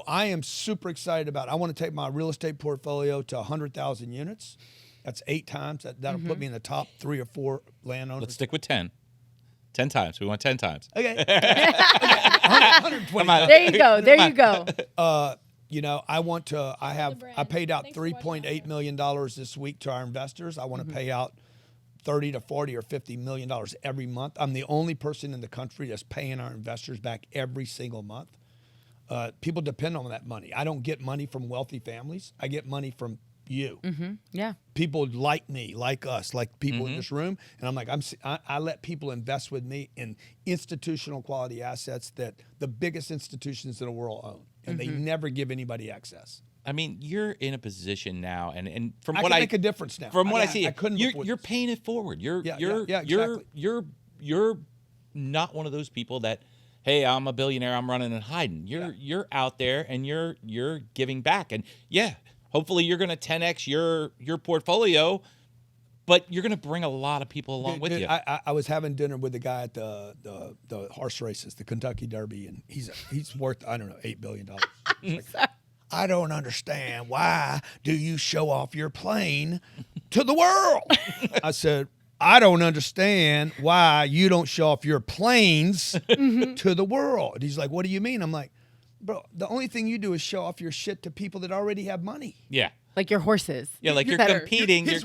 I am super excited about it. I want to take my real estate portfolio to 100,000 units. That's 8 times. That'll put me in the top 3 or 4 landowners. Let's stick with 10. 10 times. We want 10 times. Okay. 120. Come on. There you go. There you go. I want to. I brand. paid out Thanks for watching $3.8 million this week to our investors. I want to pay out 30 to 40 or $50 million every month. I'm the only person in the country that's paying our investors back every single month. People depend on that money. I don't get money from wealthy families. I get money from you. Yeah. People like me, like us, like people in this room. And I'm like, I let people invest with me in institutional quality assets that the biggest institutions in the world own. And they never give anybody access. I mean, you're in a position now, and from I what can make a difference now. From what I see, I couldn't before you're this. paying it forward. Exactly. You're not one of those people that, hey, I'm a billionaire, I'm running and hiding. You're out there and you're giving back. And yeah, hopefully you're going to 10x your portfolio, but you're going to bring a lot of people along with Dude, you. I was having dinner with the guy at the horse races, the Kentucky Derby, and he's worth, I don't know, $8 billion. He's like, I don't understand. Why do you show off your plane to the world? I said, I don't understand why you don't show off your planes to the world. He's like, what do you mean? I'm like, bro, the only thing you do is show off your shit to people that already have money. Yeah. Like your horses. Yeah, like you're Better. competing. His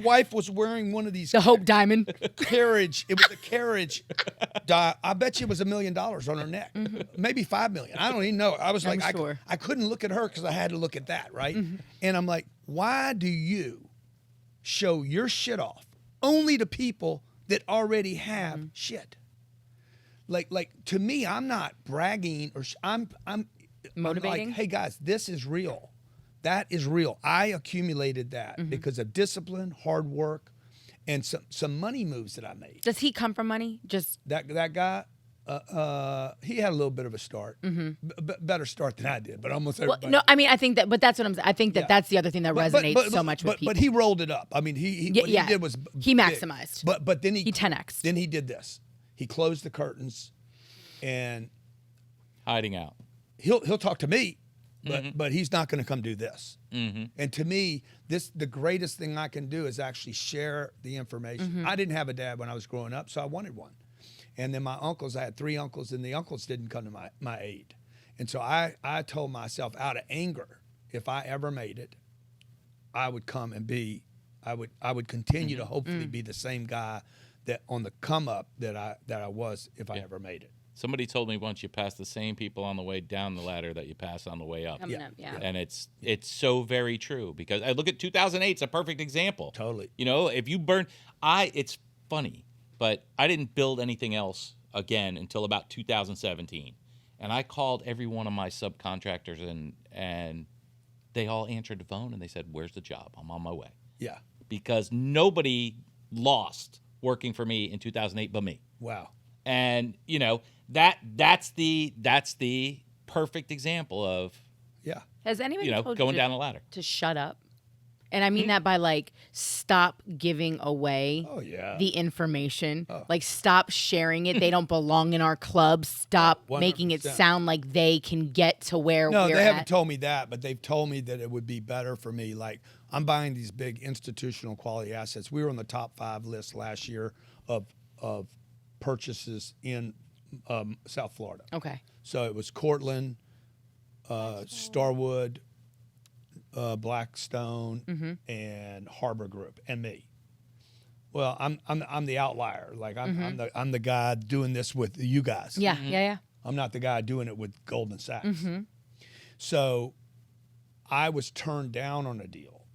wife was wearing one of these The Hope Diamond. carriage. It was a carriage. I bet you it was $1 million on her neck, maybe $5 million. I don't even know. I was like, sure. I couldn't look at her because I had to look at that, right? And I'm like, why do you show your shit off only to people that already have shit? Like to me, I'm not bragging or I'm Motivating? like, hey guys, this is real. That is real. I accumulated that because of discipline, hard work, and some money moves that I made. Does he come from money? Just That guy, he had a little bit of a start, better start than I did, but almost well, everybody. no, I mean I think that, but that's what I'm saying. I think that that's the other thing that resonates so much with people. But he rolled it up. I mean, what he did was he big. maximized. But then he 10x'd. Then he did this. He closed the curtains, and hiding out. he'll talk to me, but he's not going to come do this. And to me, the greatest thing I can do is actually share the information. I didn't have a dad when I was growing up, so I wanted one. And then my uncles, I had 3 uncles, and the uncles didn't come to my aid. And so I told myself out of anger, if I ever made it, I would come and I would continue to hopefully be the same guy that on the come up that I was if I ever made it. Somebody told me once you pass the same people on the way down the ladder that you pass on the way up. Coming up, yeah. And it's so very true because I look at 2008, it's a perfect example. Totally. You know, if you burn, it's funny, but I didn't build anything else again until about 2017. And I called every one of my subcontractors and they all answered the phone and they said, "Where's the job? I'm on my way." Yeah. Because nobody lost working for me in 2008 but me. Wow. And, you know, that's the perfect example of, Yeah. Has anybody you know, told going you down the ladder. to shut up? And I mean that by like stop giving away Oh yeah. the information. Like stop sharing it. They don't belong in our club. Stop making it 100%. sound like they can get to where No, we're they haven't at. told me that, but they've told me that it would be better for me. Like I'm buying these big institutional quality assets. We were on the top 5 list last year of purchases in South Florida. Okay. So it was Cortland, Starwood, Blackstone, and Harbor Group, and me. Well, I'm the outlier. Like I'm the guy doing this with you guys. Yeah, yeah. I'm not the guy doing it with Goldman Sachs. So I was turned down on a deal.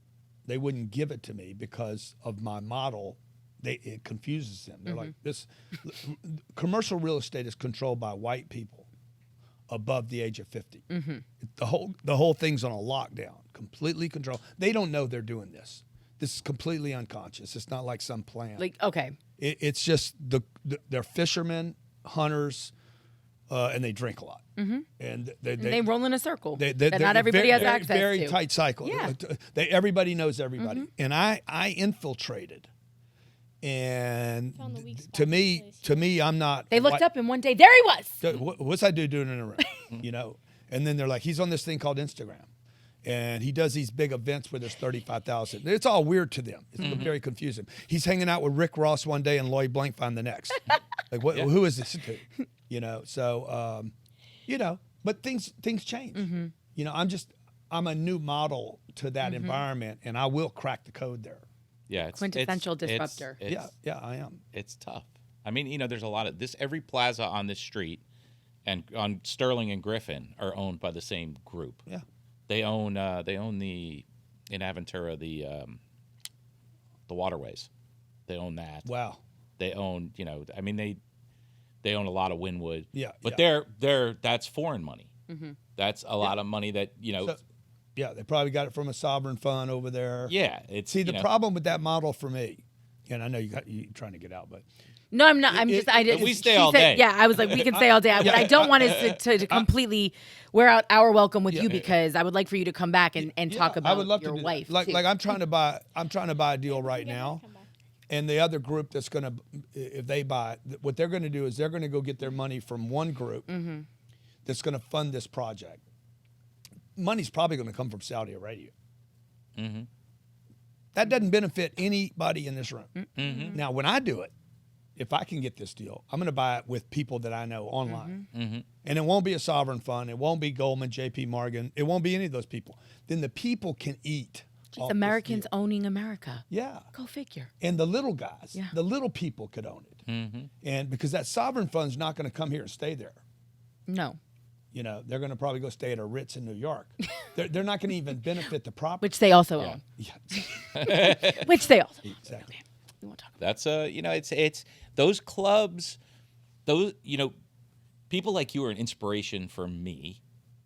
They wouldn't give it to me because of my model. It confuses them. They're like, this commercial real estate is controlled by white people above the age of 50. The whole thing's on a lockdown, completely controlled. They don't know they're doing this. This is completely unconscious. It's not like some plan. Like, okay. It's just they're fishermen, hunters, and they drink a lot. And They roll in a circle They- that not everybody has access very to. tight cycle. Yeah. Everybody knows everybody. And I infiltrated. And Found the weak spot to in me, place. I'm not. They looked up and one day, there he was. What's that dude doing in a room? You know? And then they're like, he's on this thing called Instagram. And he does these big events where there's 35,000. It's all weird to them. It's very confusing. He's hanging out with Rick Ross one day and Lloyd Blankfein the next. Like, who is this dude? You know, so, you know, but things change. You know, I'm a new model to that environment, and I will crack the code there. Yeah, Quintessential disruptor. Yeah, I am. It's tough. I mean, you know, there's a lot of this. Every plaza on this street and on Sterling and Griffin are owned by the same group. Yeah. They own the in Aventura the waterways. They own that. Wow. They own, you know, I mean they own a lot of Wynwood. Yeah. But that's foreign money. That's a lot of money that, you know. So, yeah, they probably got it from a sovereign fund over there. Yeah, it's See, the problem with that model for me, and I know you trying to get out, but No, I'm not. I'm just. I just. we stay she all said- day. Yeah, I was like, we can stay all day. What I don't want is to completely wear out our welcome with you because I would like for you to come back and talk about I would love your to do wife. that. Like, too. like I'm trying to buy a deal right now, Come back. and the other group that's gonna, if they buy, what they're gonna do is they're gonna go get their money from one group that's gonna fund this project. Money's probably gonna come from Saudi Arabia. That doesn't benefit anybody in this room. Now, when I do it, if I can get this deal, I'm going to buy it with people that I know online. Mm-hmm. And it won't be a sovereign fund. It won't be Goldman, J.P. Morgan. It won't be any of those people. Then the people can eat. Just Americans owning America. Yeah. Go figure. And the little guys, Yeah. the little people could own it. Mm-hmm. And because that sovereign fund's not going to come here and stay there. No. You know, they're going to probably go stay at a Ritz in New York. They're not going to even benefit the property. Which they also Yeah. own. Yeah, Which they also own. exactly. We won't talk about That's it's those clubs, those people like you are an inspiration for me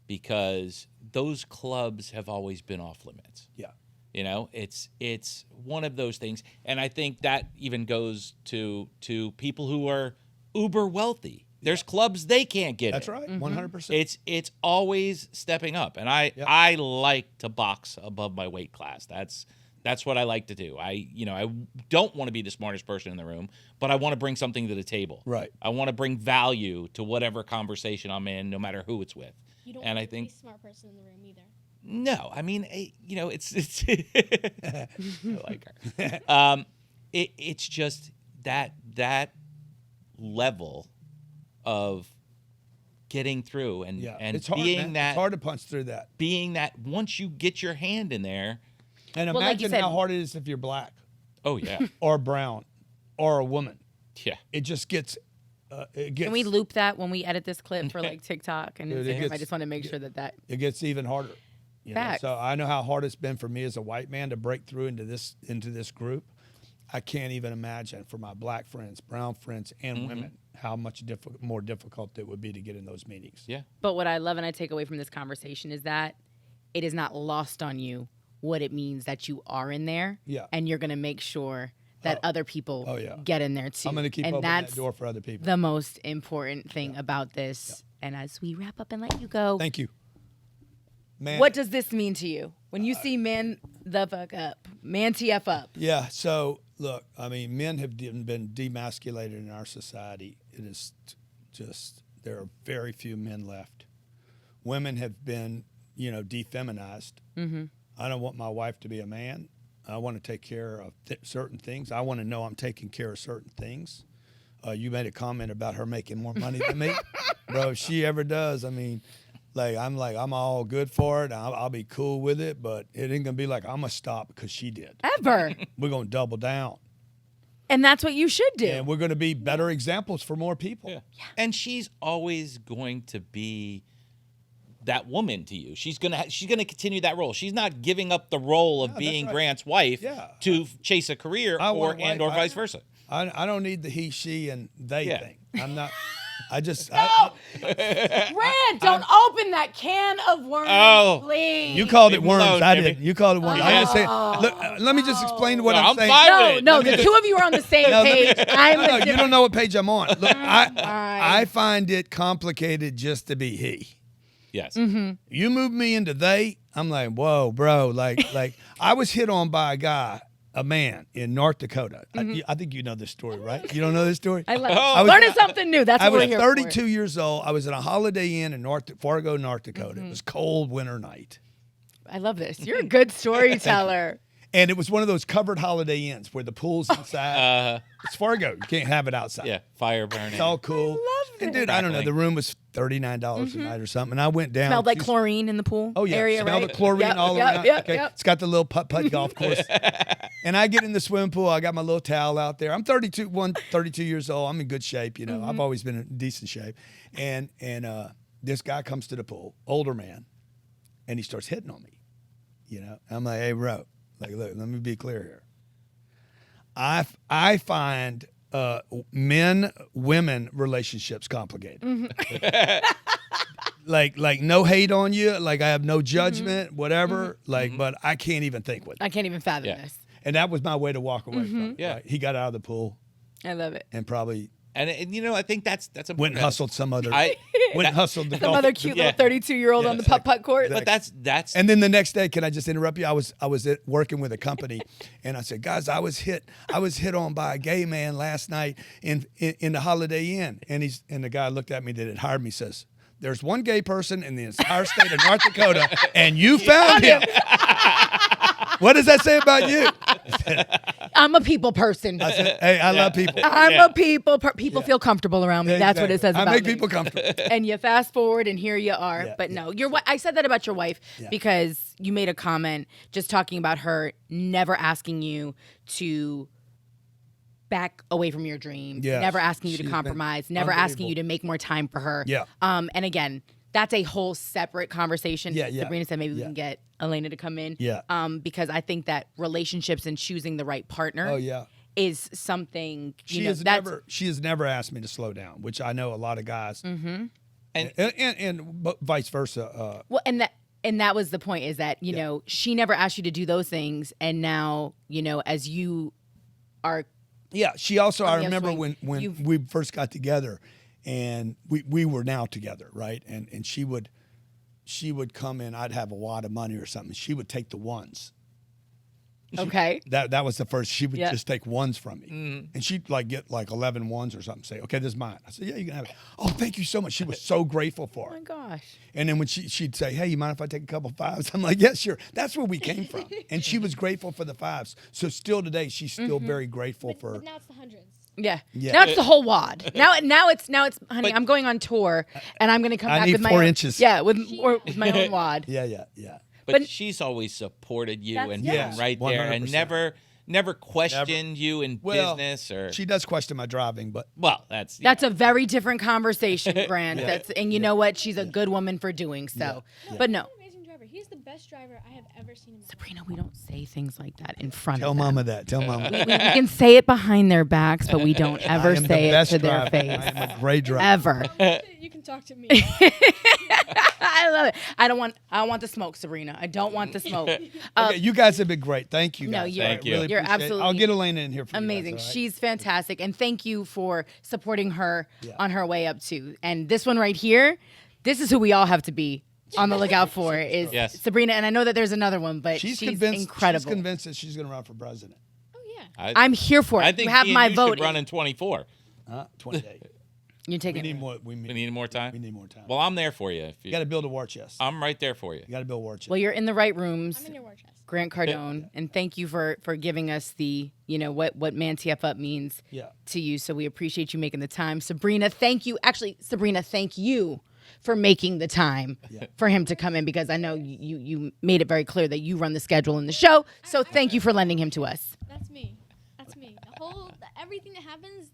because those clubs have always been off limits. Yeah. It's one of those things, and I think that even goes to people who are uber wealthy. There's clubs they can't get That's in. right. 100%. It's always stepping up, and I like to box above my weight class. That's what I like to do. I don't want to be the smartest person in the room, but I want to bring something to the table. Right. I want to bring value to whatever conversation I'm in, no matter who it's with. You don't And want I to think be a smart person in the room either. no, I mean, it's I like her. It's just that level of getting through and it's hard, being man. that It's hard to punch through that. being that once you get your hand in there. And Well, like you imagine said- how hard it is if you're black Oh yeah, or brown or a woman. yeah. It just gets. It gets. Can we loop that when we edit this clip for like TikTok and Dude, it Instagram? I gets- just want to make sure that. It gets even harder. you know? Facts. So I know how hard it's been for me as a white man to break through into this group. I can't even imagine for my black friends, brown friends, and women how much more difficult it would be to get in those meetings. Yeah. But what I love and I take away from this conversation is that it is not lost on you what it means that you are in there. Yeah. And you're going to make sure that other people get in there too. I'm going to keep and opening that's that door for other people. the most important thing about this. And as we wrap up and let you go, Thank you. Man, what does this mean to you when you see man the fuck up, ManTFup? Yeah. So look, I mean, men have been demasculated in our society. It is just there are very few men left. Women have been, defeminized. Mm-hmm. I don't want my wife to be a man. I want to take care of certain things. I want to know I'm taking care of certain things. You made a comment about her making more money than me, bro. If she ever does, I mean. I'm all good for it. I'll be cool with it, but it ain't gonna be like I'm gonna stop because she did. Ever. We're gonna double down, And that's what you should do. and we're gonna be better examples for more people. Yeah. And she's always going to be that woman to you. She's gonna continue that role. She's not giving up the role of being right. Grant's wife Yeah. to chase a career I want a or wife. vice versa. I don't need the he, she, and they Yeah. thing. I'm not. I just. Rand, don't open that can of worms, Oh. please. You called it Leave 'em worms. alone, I Jimmy. didn't. You called it worms. I'm just saying. Look, let me just explain what No, I'm I'm saying. fine with No, it. the two of you are on the same page. I'm No, a you don't know what page I'm on. Look, Fine. I find it complicated just to be he. Yes. You move me into they, I'm like, whoa, bro. Like I was hit on by a man in North Dakota. I think you know this story, right? You don't know this story? I love I it. was- Learning something new. That's I what was we're here 32 years old. I was in a Holiday Inn in Fargo, North Dakota. It was cold winter night. for. I love this. You're a good storyteller. And it was one of those covered Holiday Inns where the pool's inside. It's Fargo. You can't have it outside. Yeah. Fire burning. It's all cool. love And dude, I don't know. The room was $39 a night or something. And I went down. Smelled like She's- chlorine in the pool Oh, yeah. area, Smell right? the chlorine Yep, all yep, around. Yep, Okay. yep. It's got the little putt-putt golf course. And I get in the swimming pool. I got my little towel out there. I'm 32 years old. I'm in good shape. I've always been in decent shape. And this guy comes to the pool, older man, and he starts hitting on me. I'm like, hey, bro, look, let me be clear here. I find men-women relationships complicated. Like no hate on you. Like I have no judgment, whatever. But I can't even think with it. I can't even fathom Yeah. this. And that was my way to walk away from it. Yeah. Right? He got out of the pool I love it. and probably And I think that's a went and hustled some other. I went and hustled the Some golf. other cute Yeah. little 32-year-old on the putt-putt court. but that's And then the next day, can I just interrupt you? I was working with a company, and I said, guys, I was hit on by a gay man last night in the Holiday Inn, and the guy looked at me that had hired me, says, there's one gay person in the entire state of North Dakota, and you found him. What does that say about you? I'm a people person. I said, hey, I love people. I'm a people. People feel comfortable around me. That's what it says I about make me. people comfortable. And you fast forward, and here you are. Yeah, But no, I said that about your wife because you made a comment just talking about her never asking you to back away from your dream, Yes. never asking you to She's been compromise, never asking you to unbelievable. make more time for her. Yeah. And again, that's a whole separate conversation. Yeah, yeah. Sabrina said maybe we Yeah. can get Elena to come in. Yeah. Because I think that relationships and choosing the right partner Oh, yeah. is something She has never asked me to slow down, which I know a lot of guys, and vice versa. Well, and that was the point, is that you know she never asked you to do those things, and now as you are. Yeah, she also. I the remember upswing, when we first got together, and we were now together, right? And she would come in. I'd have a wad of money or something. She would take the ones. Okay. That was the first. She would Yeah. just take ones from me, and she'd get 11 ones or something. Say, okay, this is mine. I said, yeah, you can have it. Oh, thank you so much. She was so grateful for Oh my it. gosh. And then when she'd say, hey, you mind if I take a couple fives? I'm like, yeah, sure. That's where we came from. And she was grateful for the fives. So still today, she's still very grateful for. But now it's the hundreds. Yeah. Yeah. Now it's the whole wad. Now it's honey, But- I'm going on tour and I'm going to come I back need with my 4 own, inches. Yeah, with my own wad. Yeah. But she's always supported you That's- and yeah. been right there and 100%. never questioned you in Well, business or. she does question my driving, but That's That's a very different conversation, Grant. And you know what? She's a good woman for doing so. But no. He's an amazing driver. He's the best driver I have ever seen in my life. Sabrina, we don't say things like that in front tell of them. Mama that. Tell Mama. We can say it behind their backs, but we don't I ever am the say it best to their driver. face. I am a great driver. Ever. You can talk to me. I love it. I don't want the smoke, Sabrina. I don't want the smoke. Okay, you guys have been great. Thank you. No, Guys. you're- I Thank you. really you're appreciate it. absolutely I'll get Elena in here for amazing. you guys, all right? She's fantastic. And thank you for supporting her on her way up too. And this one right here, this is who we all have to be on the lookout for is Yes. Sabrina. And I know that there's another one, but She's she's convinced. incredible. She's convinced that she's going to run for president. Oh yeah. I'm here for it. I think you have me and my you vote. should run in 24. 28. You're We taking need more. We We need more time. We need more time. Well, I'm there for you. If you got to build a war chest. I'm right there for you. You got to build a war chest. Well, you're in the right rooms. I'm in your war chest. Grant Cardone, and thank you for giving us the what ManTFup means Yeah. to you. So we appreciate you making the time, Sabrina. Thank you, actually, Sabrina. Thank you for making the time for him to come in because I know you made it very clear that you run the schedule in the show. So thank you for lending him to us. That's me. That's me. Everything that happens,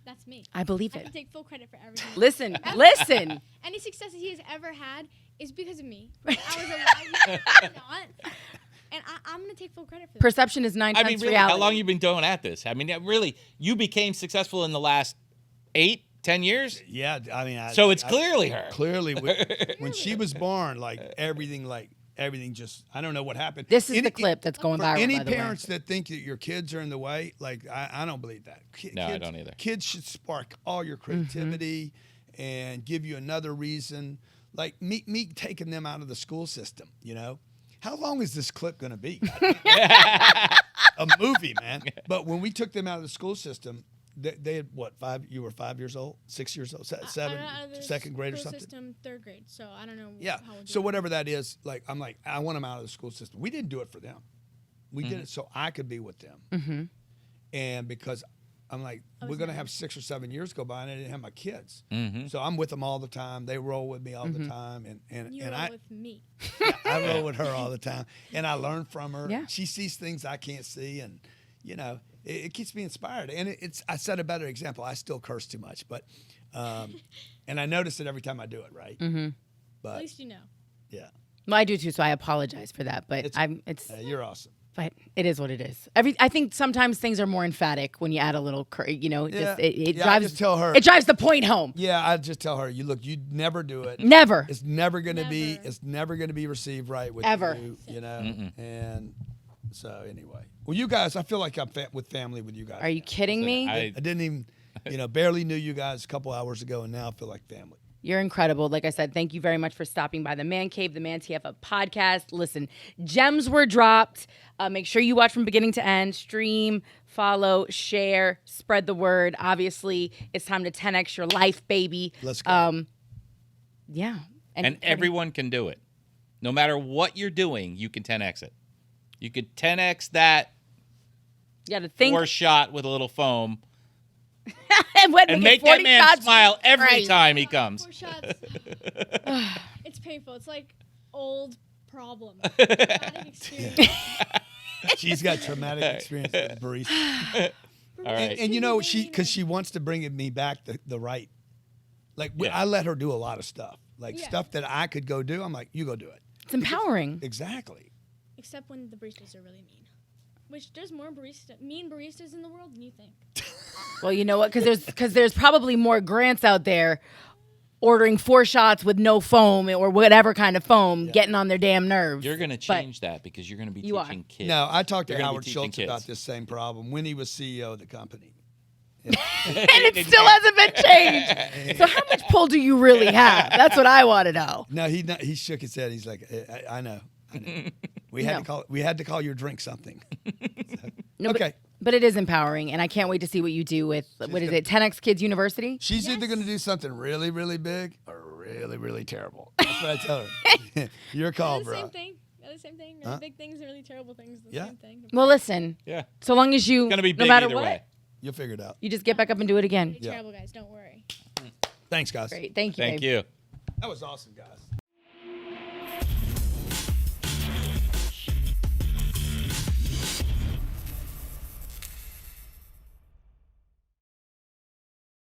that's me. I believe I it. can take full credit for everything. Listen. Any success that he has ever had is because of me. I was alive, he's not. And I'm gonna take full credit for that. Perception is 9 I times mean, really, reality. how long you been going at this? I mean, really, you became successful in the last 8, 10 years. Yeah. I mean. So it's clearly her. Clearly, when she was born, everything just, I don't know what happened. This is the clip that's going For viral. any by the way. parents that think that your kids are in the way, I don't believe that. No, I don't either. Kids should spark all your creativity and give you another reason. Like me taking them out of the school system, How long is this clip going to be? A movie, man. But when we took them out of the school system, they had what, 5? You were 5 years old, 6 years old, 7, second grade or school something. System, 3rd grade. So I don't know. Yeah. How So whatever that is, I'm like, I want them out of the school system. We didn't do it for them. We did it so I could be with them. Mm-hmm. And because I'm like, we're going to have 6 or 7 years go by and I didn't have my kids. Mm-hmm. So I'm with them all the time. They roll with me all Mm-hmm. the time. And You and roll I, with me. I roll with her all the time. And I learn from her. Yeah. She sees things I can't see. And, it keeps me inspired. And I set a better example. I still curse too much. But, and I notice it every time I do it, right? Mm-hmm. But, At least you know. yeah. Well, I do too, so I apologize for that. But You're awesome. But it is what it is. I think sometimes things are more emphatic when you add a little, just it I drives. just tell her. It drives the point home. Yeah, I just tell her, you never do it. Never. It's never going to be. Never. It's never going to be received right with Ever. you. And so anyway, well, you guys, I feel like I'm with family with you guys. Are you kidding me? I didn't even, barely knew you guys a couple hours ago, and now I feel like family. You're incredible. Like I said, thank you very much for stopping by the Man Cave, the ManTFup podcast. Listen, gems were dropped. Make sure you watch from beginning to end. Stream, follow, share, spread the word. Obviously, it's time to 10x your life, baby. Let's go. Yeah. And everyone can do it. No matter what you're doing, you can 10x it. You could 10x that You got to think. Or shot with a little foam. and Make that man smile every Right. time he comes. 4 shots. It's painful. It's like old problem. Traumatic experience. She's got traumatic experience with barista. All right. And you know, because she wants to bring me back the right. Like, I let her do a lot of stuff. Like, stuff that I could go do, I'm like, you go do it. It's empowering. Exactly. Except when the baristas are really mean. Which there's more mean baristas in the world than you think. Well, you know what? Because there's probably more Grants out there ordering 4 shots with no foam or whatever kind of foam, getting on their damn nerves. You're going to change that because you're going to be teaching kids. No, I talked to You're gonna be Howard teaching Schultz kids. about this same problem when he was CEO of the company. And it still hasn't been changed. So how much pull do you really have? That's what I want to know. No, he shook his head. He's like, I know. We had to call your drink something. No, okay. But it is empowering, and I can't wait to see what you do with, what is it, 10X Kids University? She's either going to do something really, really big or really, really terrible. That's what I tell her. Your call, They're the bro. same thing. They're the same thing. Really big things and really terrible things. The same thing. Well, listen. Yeah. So long as you, It's going to be no big matter either what, way. You'll figure it out. you just get back up and do it again. Really terrible guys. Don't worry. Thanks, guys. Great. Thank you. Thank babe. you. That was awesome, guys.